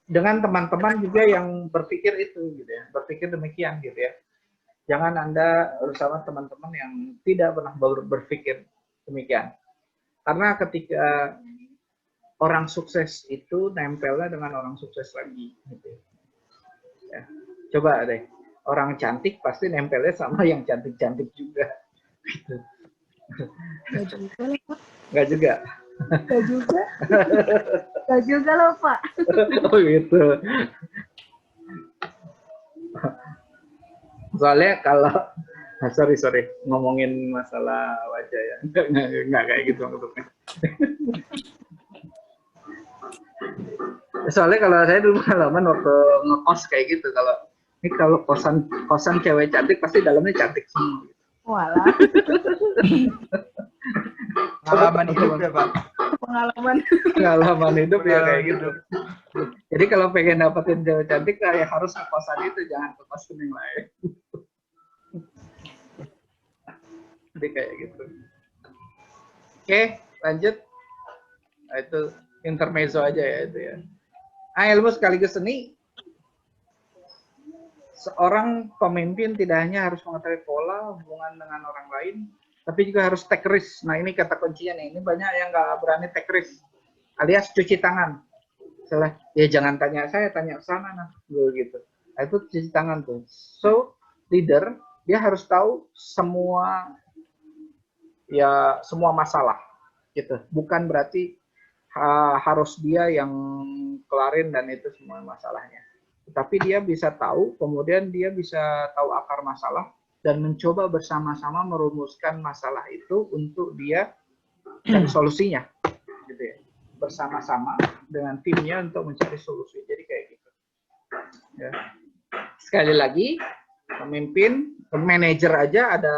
dengan teman-teman juga yang berpikir itu, gitu ya, berpikir demikian, gitu ya. Jangan Anda bersama teman-teman yang tidak pernah berpikir demikian. Karena ketika orang sukses itu nempelnya dengan orang sukses lagi, gitu ya. Coba deh, orang cantik pasti nempelnya sama yang cantik-cantik juga. Gitu. Gak juga loh, Pak. Nggak juga. Gak juga. Gak juga loh, Pak. Oh gitu. Soalnya kalau sorry ngomongin masalah wajah ya, nggak kayak gitu maksudnya. Soalnya kalau saya dulu pengalaman waktu ngekos kayak gitu, kalau kosan cewek cantik pasti dalamnya cantik semua. Walah. Pengalaman hidup ya Pak. Pengalaman hidup ya kayak gitu. Jadi kalau pengen dapetin cewek cantik ya harus ke kosan itu, jangan ke kosan yang lain. Jadi kayak gitu. Oke, lanjut. Nah, itu intermezzo aja ya itu ya. Ilmu sekaligus seni. Seorang pemimpin tidak hanya harus mengetahui pola hubungan dengan orang lain, tapi juga harus take risk. Nah ini kata kuncinya nih. Ini banyak yang nggak berani take risk, alias cuci tangan. Misalnya, ya jangan tanya saya, tanya sana nah, gitu. Nah, itu cuci tangan tuh. So leader dia harus tahu semua masalah, gitu. Bukan berarti harus dia yang kelarin dan itu semua masalahnya. Tapi dia bisa tahu, kemudian dia bisa tahu akar masalah dan mencoba bersama-sama merumuskan masalah itu untuk dia cari solusinya, gitu ya. Bersama-sama dengan timnya untuk mencari solusi. Jadi kayak gitu. Ya. Sekali lagi, pemimpin, manajer aja ada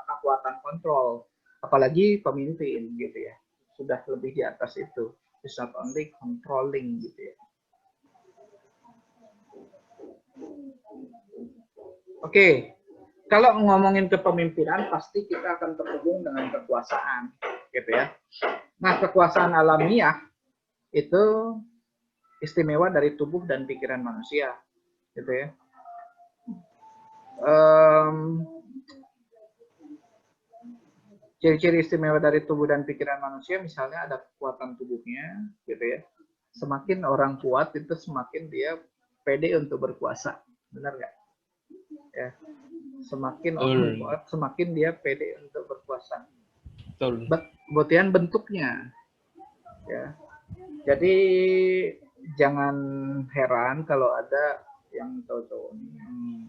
kekuatan kontrol, apalagi pemimpin, gitu ya. Sudah lebih di atas itu. It's not only controlling, gitu ya. Oke, kalau ngomongin kepemimpinan pasti kita akan terhubung dengan kekuasaan, gitu ya. Nah, kekuasaan alamiah itu istimewa dari tubuh dan pikiran manusia, gitu ya. Ciri-ciri istimewa dari tubuh dan pikiran manusia, misalnya ada kekuatan tubuhnya, gitu ya. Semakin orang kuat itu semakin dia pede untuk berkuasa, benar nggak? Ya, semakin orang kuat, semakin dia pede untuk berkuasa. Betul. Kemudian bentuknya, ya. Jadi jangan heran kalau ada yang cowok-cowok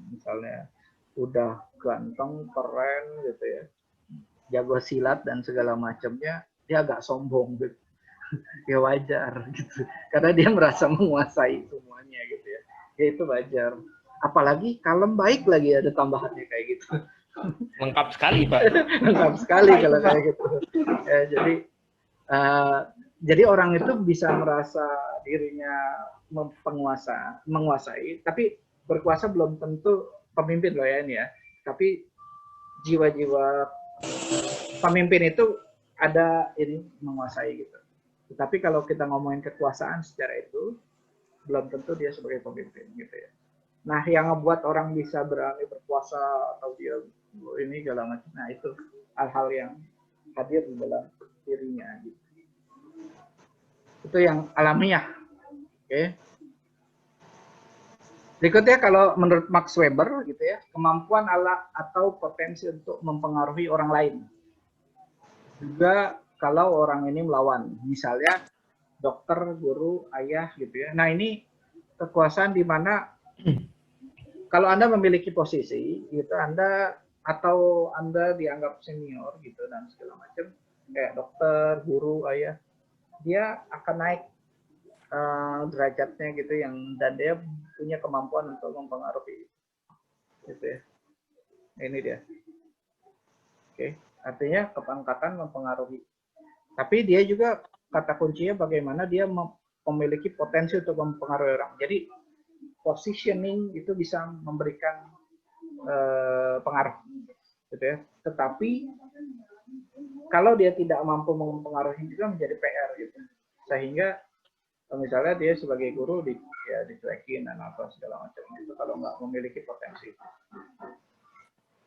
misalnya udah ganteng, keren, gitu ya, jago silat dan segala macamnya, dia agak sombong, gitu. Ya wajar, gitu. Karena dia merasa menguasai semuanya, gitu ya. Ya itu wajar. Apalagi kalem baik lagi ada tambahannya kayak gitu. Lengkap sekali Pak. Lengkap sekali kalau kayak gitu. Ya, jadi orang itu bisa merasa dirinya menguasai, tapi berkuasa belum tentu pemimpin loh ya ini ya. Tapi jiwa-jiwa pemimpin itu ada ini menguasai gitu. Tapi kalau kita ngomongin kekuasaan secara itu belum tentu dia sebagai pemimpin gitu ya. Nah, yang ngebuat orang bisa berani berkuasa atau dia ini segala macam, nah itu hal-hal yang hadir di dalam dirinya gitu. Itu yang alamiah. Oke. Berikutnya kalau menurut Max Weber gitu ya, kemampuan atau potensi untuk mempengaruhi orang lain. Juga kalau orang ini melawan, misalnya dokter, guru, ayah gitu ya. Nah, ini kekuasaan di mana kalau Anda memiliki posisi gitu, Anda dianggap senior gitu dan segala macam, kayak dokter, guru, ayah, dia akan naik derajatnya gitu dan dia punya kemampuan untuk mempengaruhi gitu ya. Ini dia. Oke, artinya kepangkatan mempengaruhi. Tapi dia juga kata kuncinya bagaimana dia memiliki potensi untuk mempengaruhi orang. Jadi positioning itu bisa memberikan pengaruh, gitu ya. Tetapi kalau dia tidak mampu mempengaruhi juga menjadi PR gitu. Sehingga misalnya dia sebagai guru dicuekin dan apa segala macam itu kalau nggak memiliki potensi.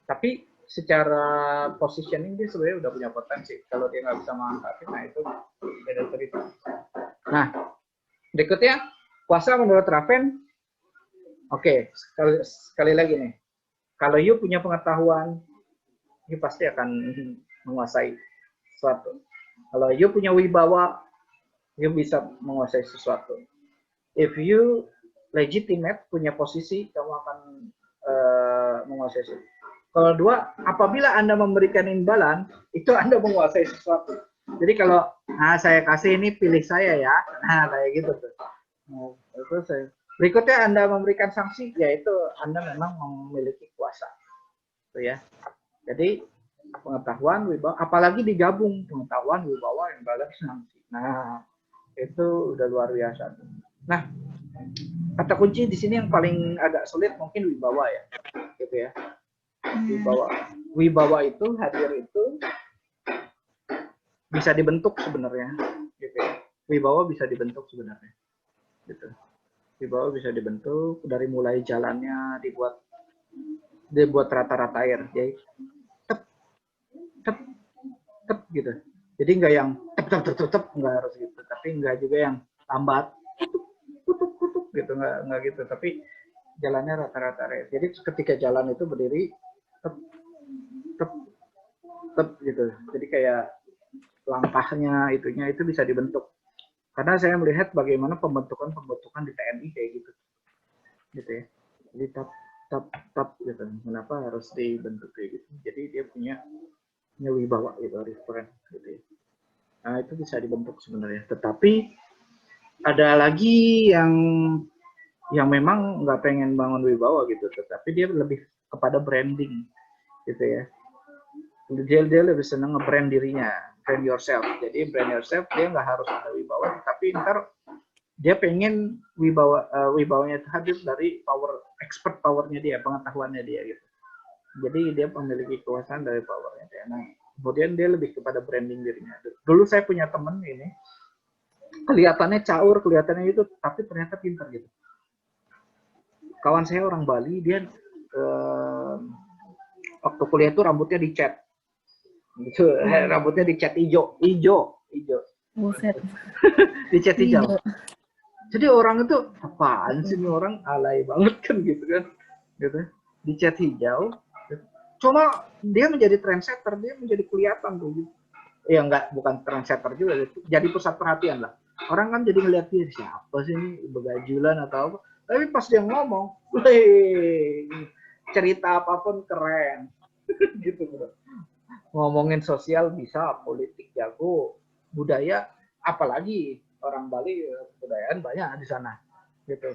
Tapi secara positioning dia sebenarnya udah punya potensi. Kalau dia nggak bisa mengangkat, nah itu beda cerita. Nah, berikutnya kuasa menurut Raven. Oke, sekali lagi nih. Kalau you punya pengetahuan, you pasti akan menguasai sesuatu. Kalau you punya wibawa, you bisa menguasai sesuatu. If you legitimate, punya posisi, kamu akan menguasai sesuatu. Kalau dua, apabila Anda memberikan imbalan, itu Anda menguasai sesuatu. Jadi kalau, saya kasih ini, pilih saya ya. Nah, kayak gitu tuh. Nah, itu saya. Berikutnya Anda memberikan sanksi, yaitu Anda memang memiliki kuasa. Itu ya. Jadi, pengetahuan, wibawa, apalagi digabung pengetahuan, wibawa, imbalan, sanksi. Nah, itu udah luar biasa. Nah, kata kunci di sini yang paling agak sulit mungkin wibawa ya, gitu ya. Wibawa itu hadir itu bisa dibentuk sebenarnya, gitu ya. Wibawa bisa dibentuk sebenarnya, gitu. Wibawa bisa dibentuk dari mulai jalannya dibuat rata-rata air, jadi tep gitu. Jadi nggak yang tep nggak harus gitu, tapi nggak juga yang lambat kutuk gitu, nggak gitu, tapi jalannya rata-rata air. Jadi ketika jalan itu berdiri tep gitu. Jadi kayak langkahnya itunya itu bisa dibentuk. Karena saya melihat bagaimana pembentukan di TNI kayak gitu ya. Jadi tap gitu. Kenapa harus dibentuk kayak gitu? Jadi dia punya wibawa gitu, referen gitu ya. Nah, itu bisa dibentuk sebenarnya. Tetapi ada lagi yang memang nggak pengen bangun wibawa gitu, tetapi dia lebih kepada branding gitu ya. Dia lebih senang nge-brand dirinya, brand yourself. Jadi brand yourself dia nggak harus ada wibawa, tapi ntar dia pengen wibawanya itu hadir dari expert powernya dia, pengetahuannya dia gitu. Jadi dia memiliki kekuasaan dari powernya dia. Nah, kemudian dia lebih kepada branding dirinya. Dulu saya punya temen ini, kelihatannya caur, kelihatannya itu, tapi ternyata pintar gitu. Kawan saya orang Bali, dia waktu kuliah itu rambutnya dicat. Gitu, rambutnya dicat hijau. Buset. Dicat hijau. Jadi orang itu, apaan sih ini orang alay banget kan gitu kan. Gitu. Dicat hijau. Cuma dia menjadi trendsetter, dia menjadi kelihatan tuh gitu. Ya enggak, bukan trendsetter juga, jadi pusat perhatian lah. Orang kan jadi ngeliat dia, siapa sih ini, begajulan atau apa. Tapi pas dia ngomong, cerita apapun keren. Gitu bro. Ngomongin sosial bisa, politik jago, budaya, apalagi orang Bali kebudayaan banyak di sana. Gitu.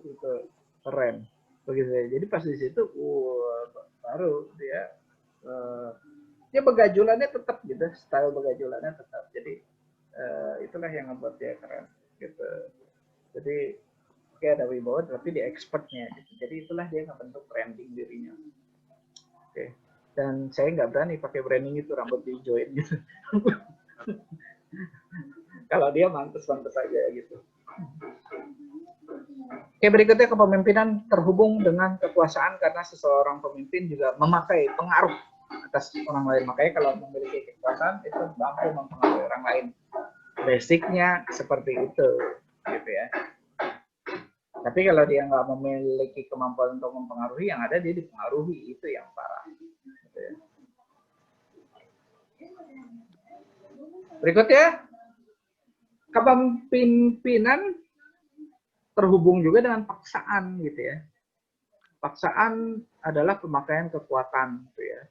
Gitu. Keren. Begitu. Jadi pas di situ, baru dia begajulannya tetap gitu, style begajulannya tetap. Jadi itulah yang membuat dia keren gitu. Jadi kayak ada wibawa tapi di expertnya gitu. Jadi itulah dia ngebentuk branding dirinya. Oke. Dan saya nggak berani pakai branding itu, rambut di join gitu. Kalau dia mantas aja gitu. Oke, berikutnya kepemimpinan terhubung dengan kekuasaan karena seseorang pemimpin juga memakai pengaruh atas orang lain. Makanya kalau memiliki kekuasaan itu mampu mempengaruhi orang lain. Basicnya seperti itu, gitu ya. Tapi kalau dia nggak memiliki kemampuan untuk mempengaruhi, yang ada dia dipengaruhi, itu yang parah. Gitu ya. Berikutnya, kepemimpinan terhubung juga dengan paksaan gitu ya. Paksaan adalah pemakaian kekuatan gitu ya.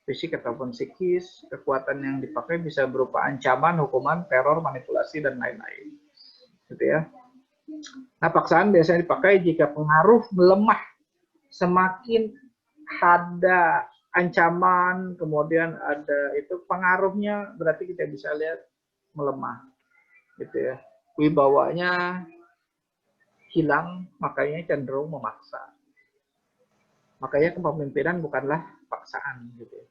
Fisik ataupun psikis, kekuatan yang dipakai bisa berupa ancaman, hukuman, teror, manipulasi dan lain-lain. Gitu ya. Nah, paksaan biasanya dipakai jika pengaruh melemah. Semakin ancaman, kemudian ada itu pengaruhnya berarti kita bisa lihat melemah, gitu ya. Wibawanya hilang, makanya cenderung memaksa. Makanya kepemimpinan bukanlah paksaan, gitu ya.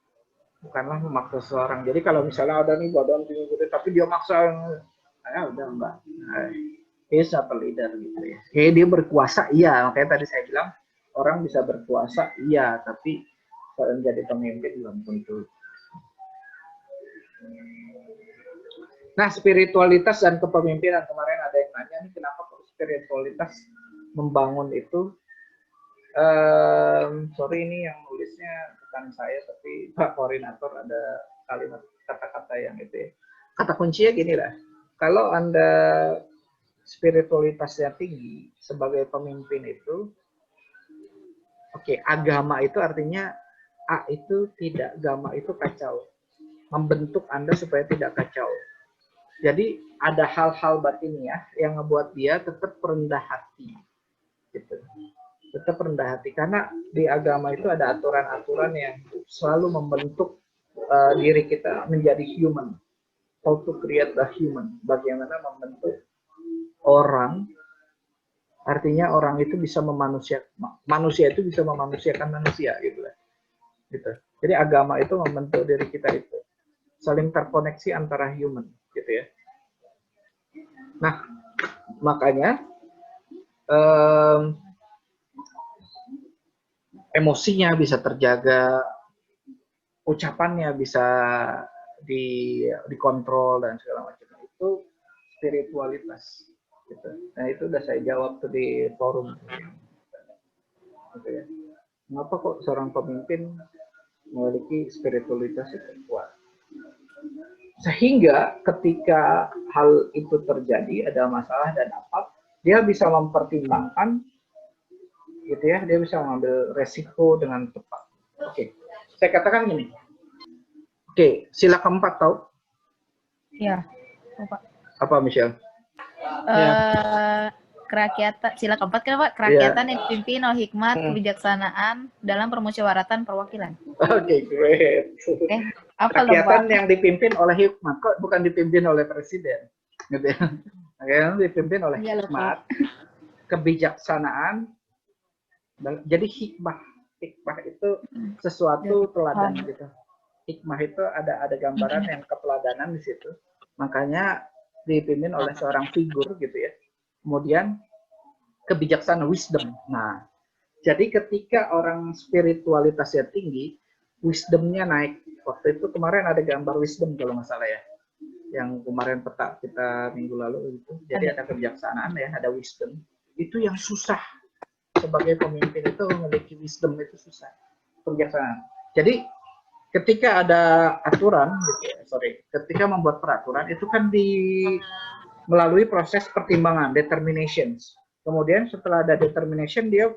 Bukanlah memaksa seseorang. Jadi kalau misalnya ada nih badan tinggi gitu, tapi dia maksa, ya udah enggak. Nah, he's not a leader gitu ya. Dia berkuasa, iya. Makanya tadi saya bilang orang bisa berkuasa, iya, tapi kalau menjadi pemimpin belum tentu. Nah, spiritualitas dan kepemimpinan, kemarin ada yang nanya nih kenapa spiritualitas membangun itu. Sorry ini yang nulisnya bukan saya tapi Pak Koordinator, ada kalimat kata-kata yang itu ya. Kata kuncinya gini lah, kalau Anda spiritualitasnya tinggi sebagai pemimpin itu, oke, agama itu artinya itu tidak, agama itu kacau, membentuk Anda supaya tidak kacau. Jadi ada hal-hal batiniah yang ngebuat dia tetap rendah hati, gitu. Tetap rendah hati karena di agama itu ada aturan-aturan yang selalu membentuk diri kita menjadi human. How to create the human, bagaimana membentuk orang, artinya orang itu bisa manusia itu bisa memanusiakan manusia, gitu lah. Gitu. Jadi agama itu membentuk diri kita itu saling terkoneksi antara human, gitu ya. Nah, makanya emosinya bisa terjaga, ucapannya bisa dikontrol dan segala macam, itu spiritualitas. Gitu. Nah itu udah saya jawab tuh di forum. Gitu ya. Kenapa kok seorang pemimpin memiliki spiritualitas itu kuat? Sehingga ketika hal itu terjadi, ada masalah dan apa, dia bisa mempertimbangkan, gitu ya, dia bisa mengambil resiko dengan tepat. Oke, saya katakan gini. Oke, sila keempat tahu? Iya, Pak. Apa Michelle? Kerakyatan, sila keempat kan Pak, kerakyatan yang dipimpin oleh hikmat, kebijaksanaan dalam permusyawaratan perwakilan. Oke, great. Apa Kerakyatan yang dipimpin oleh hikmat, kok bukan dipimpin oleh presiden, gitu ya? Kerakyatan dipimpin oleh hikmat, kebijaksanaan. Jadi hikmah itu sesuatu teladan, gitu. Hikmah itu ada gambaran yang keteladanan di situ. Makanya dipimpin oleh seorang figur, gitu ya. Kemudian kebijaksanaan, wisdom. Nah, jadi ketika orang spiritualitasnya tinggi, wisdomnya naik. Waktu itu kemarin ada gambar wisdom kalau nggak salah ya, yang kemarin peta kita minggu lalu itu. Jadi ada kebijaksanaan ya, ada wisdom. Itu yang susah sebagai pemimpin, itu memiliki wisdom itu susah. Kebijaksanaan. Jadi ketika ada aturan, gitu ya, ketika membuat peraturan itu kan melalui proses pertimbangan, determinations. Kemudian setelah ada determination, dia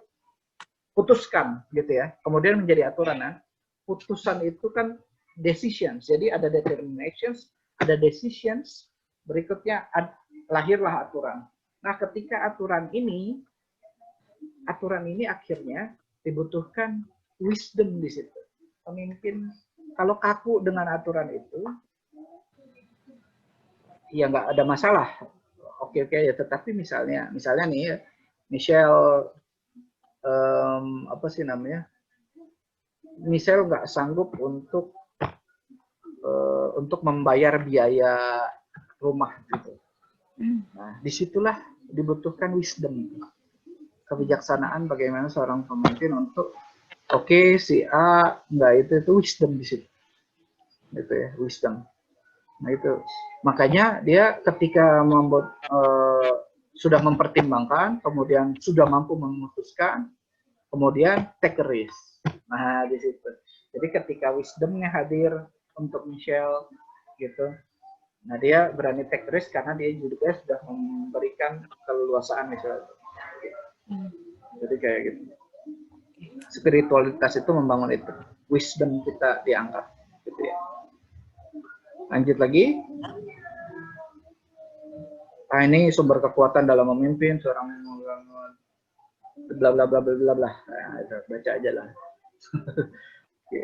putuskan, gitu ya. Kemudian menjadi aturan. Nah, putusan itu kan decisions. Jadi ada determinations, ada decisions. Berikutnya lahirlah aturan. Nah, ketika aturan ini akhirnya dibutuhkan wisdom di situ. Pemimpin kalau kaku dengan aturan itu, ya nggak ada masalah, oke ya. Tetapi misalnya nih, Michelle apa sih namanya? Michelle nggak sanggup untuk membayar biaya rumah gitu. Nah, disitulah dibutuhkan wisdom, kebijaksanaan bagaimana seorang pemimpin untuk si A nggak itu wisdom di situ, gitu ya, wisdom. Nah itu makanya dia ketika membuat sudah mempertimbangkan, kemudian sudah mampu memutuskan, kemudian take a risk. Nah di situ. Jadi ketika wisdomnya hadir untuk Michelle, gitu, nah dia berani take risk karena dia juga sudah memberikan keleluasaan Michelle. Jadi kayak gitu. Spiritualitas itu membangun itu, wisdom kita diangkat, gitu ya. Lanjut lagi. Nah, ini sumber kekuatan dalam memimpin seorang bla bla bla bla bla bla. Nah, baca aja lah. Oke.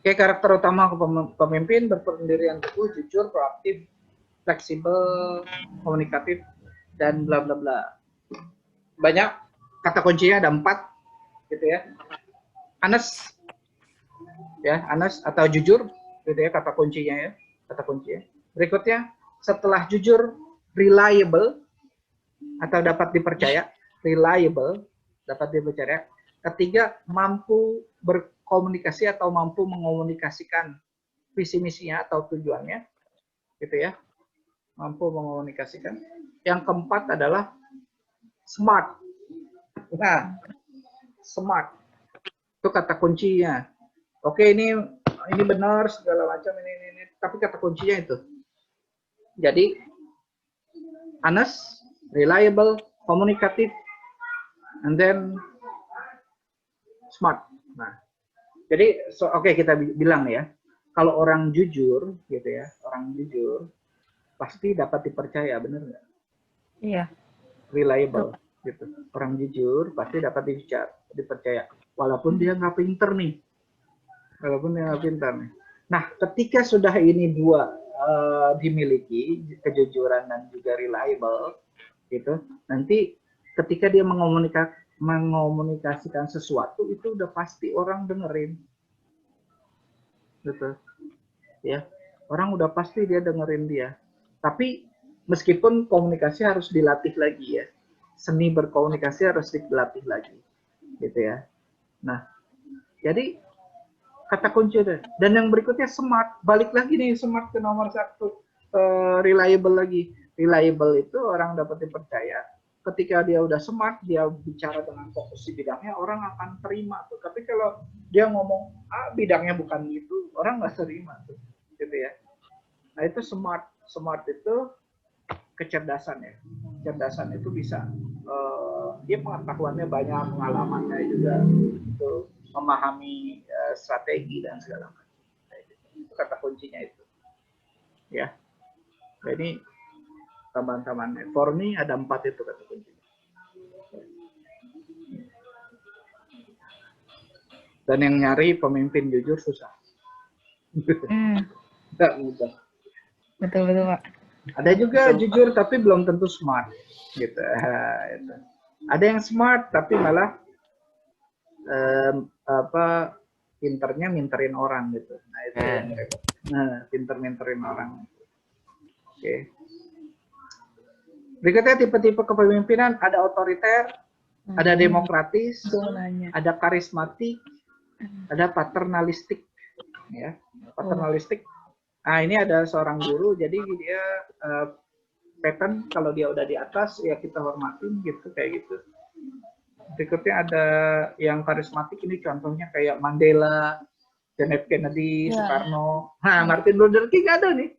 Oke, karakter utama pemimpin berpendirian teguh, jujur, proaktif, fleksibel, komunikatif, dan bla bla bla. Banyak kata kuncinya, ada 4 gitu ya. Honest, ya, honest atau jujur gitu ya, kata kuncinya ya, kata kuncinya. Berikutnya, setelah jujur, reliable atau dapat dipercaya, reliable, dapat dipercaya. Ketiga, mampu berkomunikasi atau mampu mengomunikasikan visi misinya atau tujuannya, gitu ya, mampu mengomunikasikan. Yang keempat adalah smart. Nah, smart itu kata kuncinya. Oke, ini benar segala macam ini, tapi kata kuncinya itu. Jadi honest, reliable, komunikatif, and then smart. Nah, jadi oke, kita bilang ya, kalau orang jujur gitu ya, orang jujur pasti dapat dipercaya, benar nggak? Iya. Reliable gitu. Orang jujur pasti dapat dipercaya, walaupun dia nggak pinter nih, Nah, ketika sudah ini dua dimiliki, kejujuran dan juga reliable gitu, nanti ketika dia mengomunikasikan sesuatu itu udah pasti orang dengerin, gitu ya, orang udah pasti dia dengerin dia. Tapi meskipun komunikasi harus dilatih lagi ya, seni berkomunikasi harus dilatih lagi, gitu ya. Nah, jadi kata kunci deh. Dan yang berikutnya smart, balik lagi nih, smart ke nomor 1, reliable lagi. Reliable itu orang dapat dipercaya. Ketika dia udah smart, dia bicara dengan fokus di bidangnya, orang akan terima tuh. Tapi kalau dia ngomong, bidangnya bukan gitu, orang nggak terima tuh, gitu ya. Nah, itu smart. Smart itu kecerdasan ya. Kecerdasan itu bisa, dia pengetahuannya banyak, pengalamannya juga, itu memahami strategi dan segala macam. Itu kata kuncinya itu. Ya. Jadi tambahan-tambahannya. For me ada 4 itu kata kuncinya. Dan yang nyari pemimpin jujur susah. Nggak mudah. Betul Pak. Ada juga jujur tapi belum tentu smart, gitu. Ada yang smart tapi malah pinternya minterin orang gitu. Nah, itu yang repot. Nah, pinter minterin orang. Oke. Berikutnya tipe-tipe kepemimpinan, ada otoriter, ada demokratis, ada karismatik, ada paternalistik, ya. Paternalistik. Nah, ini ada seorang guru, jadi dia pattern kalau dia udah di atas ya kita hormatin gitu, kayak gitu. Berikutnya ada yang karismatik, ini contohnya kayak Mandela, John F. Kennedy, Soekarno. Nah, Martin Luther King ada nih.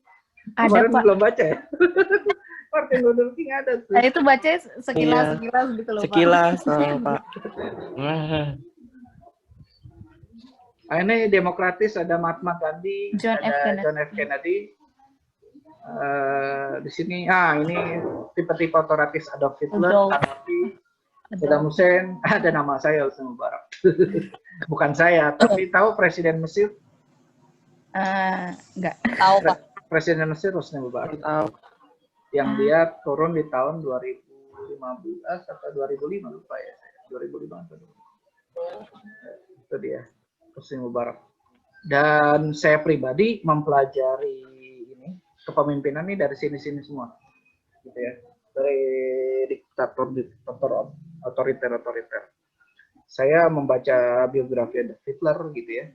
Kemarin belum baca ya. Martin Luther King ada tuh. Saya itu baca sekilas gitu loh, Pak. Sekilas, Pak. Nah, ini demokratis, ada Mahatma Gandhi, John F. Kennedy. Di sini, ini tipe-tipe otoritaris, Adolf Hitler, Gaddafi, Saddam Hussein. Ada nama saya Hosni Mubarak. Bukan saya, tapi tahu Presiden Mesir? Enggak tahu, Pak. Presiden Mesir Hosni Mubarak. Tahu. Yang dia turun di tahun 2015 atau 2005, lupa ya. 2005 atau 2005. Itu dia, Hosni Mubarak. Dan saya pribadi mempelajari ini kepemimpinan ini dari sini-sini semua, gitu ya. Dari diktator otoriter. Saya membaca biografi Adolf Hitler gitu ya,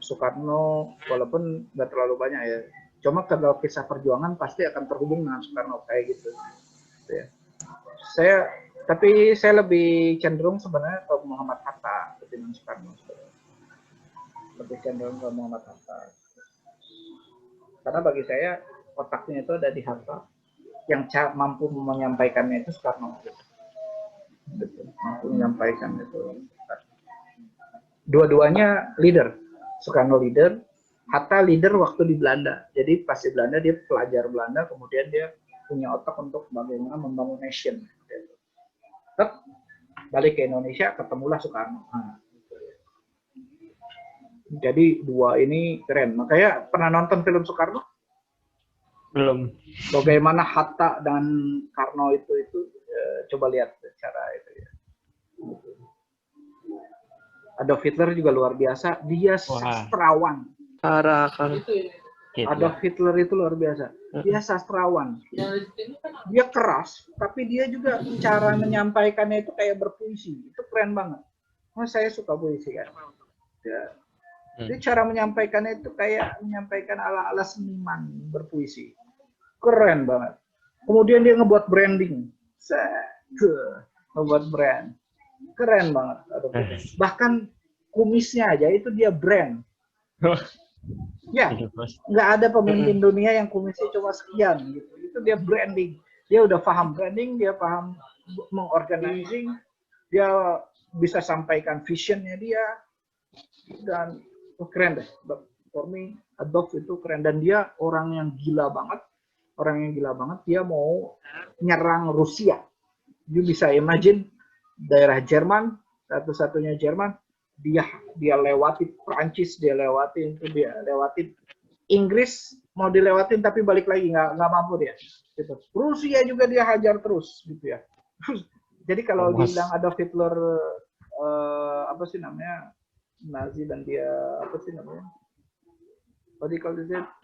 Soekarno, walaupun nggak terlalu banyak ya. Cuma kalau kisah perjuangan pasti akan terhubung dengan Soekarno kayak gitu ya. Tapi saya lebih cenderung sebenarnya ke Muhammad Hatta ketimbang Soekarno. Lebih cenderung ke Muhammad Hatta. Karena bagi saya otaknya itu ada di Hatta. Yang mampu menyampaikannya itu Soekarno. Betul, mampu menyampaikan itu. Dua-duanya leader. Soekarno leader, Hatta leader waktu di Belanda. Jadi pas di Belanda dia pelajar Belanda, kemudian dia punya otak untuk bagaimana membangun nation. Tetap balik ke Indonesia, ketemulah Soekarno. Jadi dua ini keren. Makanya pernah nonton film Soekarno? Belum. Bagaimana Hatta dan Karno itu coba lihat cara itu ya. Adolf Hitler juga luar biasa. Dia sastrawan. Parah. Adolf Hitler itu luar biasa. Dia sastrawan. Dia keras, tapi dia juga cara menyampaikannya itu kayak berpuisi. Itu keren banget. Oh, saya suka puisi kan. Jadi cara menyampaikannya itu kayak menyampaikan ala-ala seniman berpuisi. Keren banget. Kemudian dia ngebuat branding. Ngebuat brand. Keren banget. Bahkan kumisnya aja itu dia brand. Ya, nggak ada pemimpin dunia yang kumisnya cuma sekian gitu. Itu dia branding. Dia udah paham branding, dia paham mengorganizing, dia bisa sampaikan visionnya dia, dan keren deh. For me, Adolf itu keren, dan dia orang yang gila banget. Dia mau nyerang Rusia. You bisa imagine daerah Jerman, satu-satunya Jerman, dia lewati Prancis, dia lewatin Inggris, mau dilewatin tapi balik lagi nggak mampu dia. Gitu. Rusia juga dia hajar terus gitu ya. Jadi kalau dibilang Adolf Hitler apa sih namanya Nazi dan dia apa sih namanya?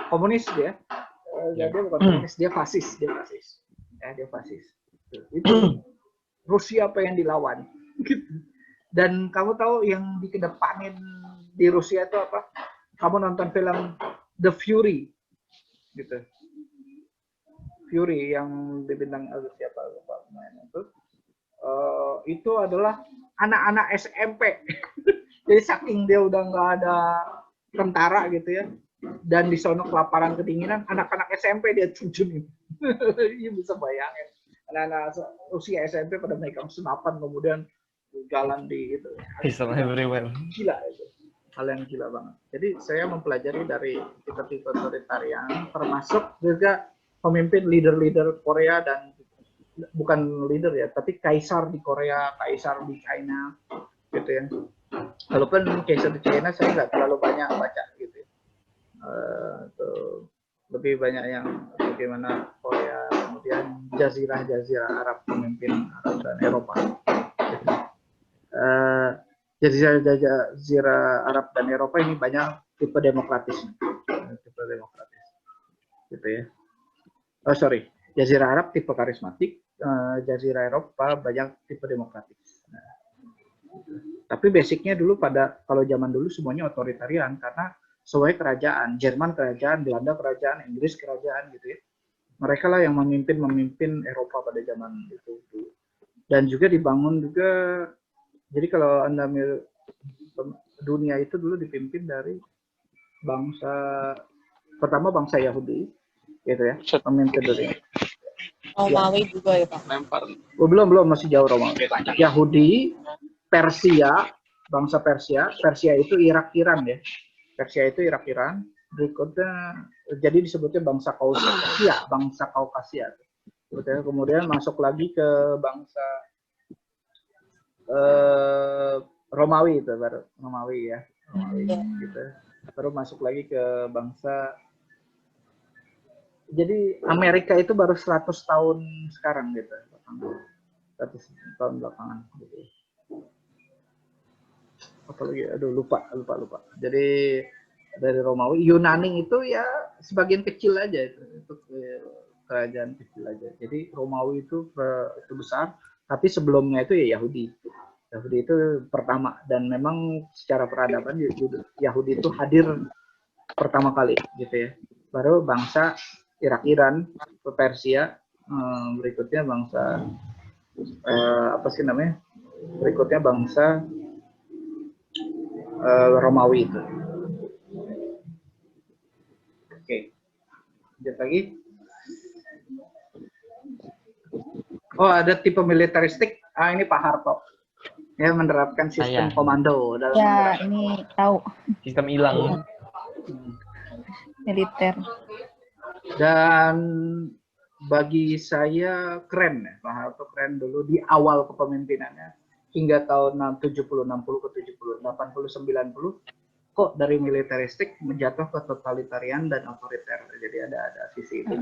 Komunis dia. Dia bukan komunis, dia fasis. Dia fasis. Itu Rusia apa yang dilawan. Gitu. Dan kamu tahu yang dikedepanin di Rusia itu apa? Kamu nonton film The Fury, gitu. Fury yang dibintang siapa lupa namanya itu adalah anak-anak SMP. Jadi saking dia udah nggak ada tentara gitu ya, dan di sono kelaparan kedinginan, anak-anak SMP dia terjunin. Iya bisa bayangin. Anak-anak usia SMP pada megang senapan kemudian jalan di itu. Everywhere. Gila itu. Hal yang gila banget. Jadi saya mempelajari dari tipe-tipe otoritarian, termasuk juga pemimpin leader-leader Korea, dan bukan leader ya, tapi kaisar di Korea, kaisar di China, gitu ya. Walaupun kaisar di China saya nggak terlalu banyak baca gitu ya. Lebih banyak yang bagaimana Korea, kemudian jazirah Arab, pemimpin Arab dan Eropa. Gitu. Jazirah Arab dan Eropa ini banyak tipe demokratis, gitu ya. Jazirah Arab tipe karismatik, Jazirah Eropa banyak tipe demokratis. Tapi basicnya dulu kalau zaman dulu semuanya otoritarian karena semuanya kerajaan, Jerman kerajaan, Belanda kerajaan, Inggris kerajaan gitu ya. Mereka lah yang memimpin Eropa pada zaman itu. Dan juga dibangun juga. Jadi kalau Anda dunia itu dulu dipimpin dari pertama bangsa Yahudi, gitu ya, pemimpin dunia. Romawi juga ya Pak? Belum masih jauh Romawi. Yahudi, Persia, bangsa Persia itu Irak-Iran ya. Persia itu Irak-Iran. Berikutnya, jadi disebutnya bangsa Kaukasia. Kemudian masuk lagi ke bangsa Romawi itu baru Romawi ya, gitu. Baru masuk lagi ke bangsa. Jadi Amerika itu baru 100 tahun sekarang gitu, 100 tahun belakangan. Gitu. Apalagi, aduh lupa. Jadi dari Romawi, Yunani itu ya sebagian kecil aja itu kerajaan kecil aja. Jadi Romawi itu besar. Tapi sebelumnya itu ya Yahudi. Yahudi itu pertama, dan memang secara peradaban Yahudi itu hadir pertama kali gitu ya. Baru bangsa Irak-Iran, Persia, berikutnya bangsa Berikutnya bangsa Romawi itu. Oke. Lanjut lagi. Oh, ada tipe militeristik. Ini Pak Harto. Ya, menerapkan sistem komando dalam ini tahu. Sistem hilang. Militer. Dan bagi saya keren ya, Pak Harto keren dulu di awal kepemimpinannya hingga tahun 70, 60 ke 70, 80, 90 kok dari militeristik menjatuh ke totalitarian dan otoriter. Jadi ada sisi itu.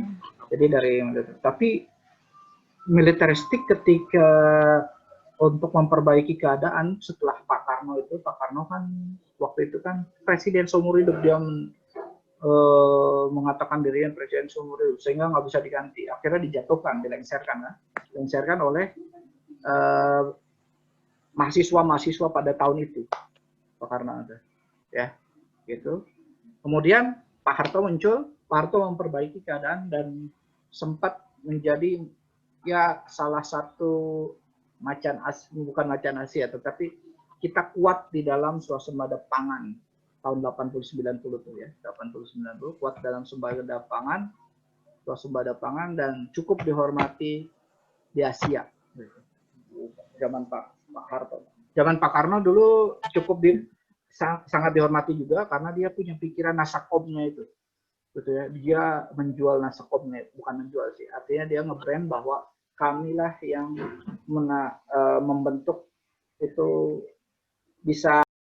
Jadi dari tapi militeristik ketika untuk memperbaiki keadaan setelah Pak Karno kan waktu itu kan presiden seumur hidup, dia mengatakan dirinya presiden seumur hidup sehingga nggak bisa diganti. Akhirnya dijatuhkan, dilengsarkan oleh mahasiswa pada tahun itu, Pak Karno ada, ya, gitu. Kemudian Pak Harto muncul, Pak Harto memperbaiki keadaan dan sempat menjadi ya salah satu bukan macan Asia, tetapi kita kuat di dalam swasembada pangan tahun 80-90 tuh ya, 80-90 kuat dalam swasembada pangan dan cukup dihormati di Asia. Zaman Pak Harto. Zaman Pak Karno dulu cukup sangat dihormati juga karena dia punya pikiran nasakomnya itu. Gitu ya. Dia menjual nasakomnya, bukan menjual sih. Artinya dia nge-brand bahwa kamilah yang membentuk itu bisa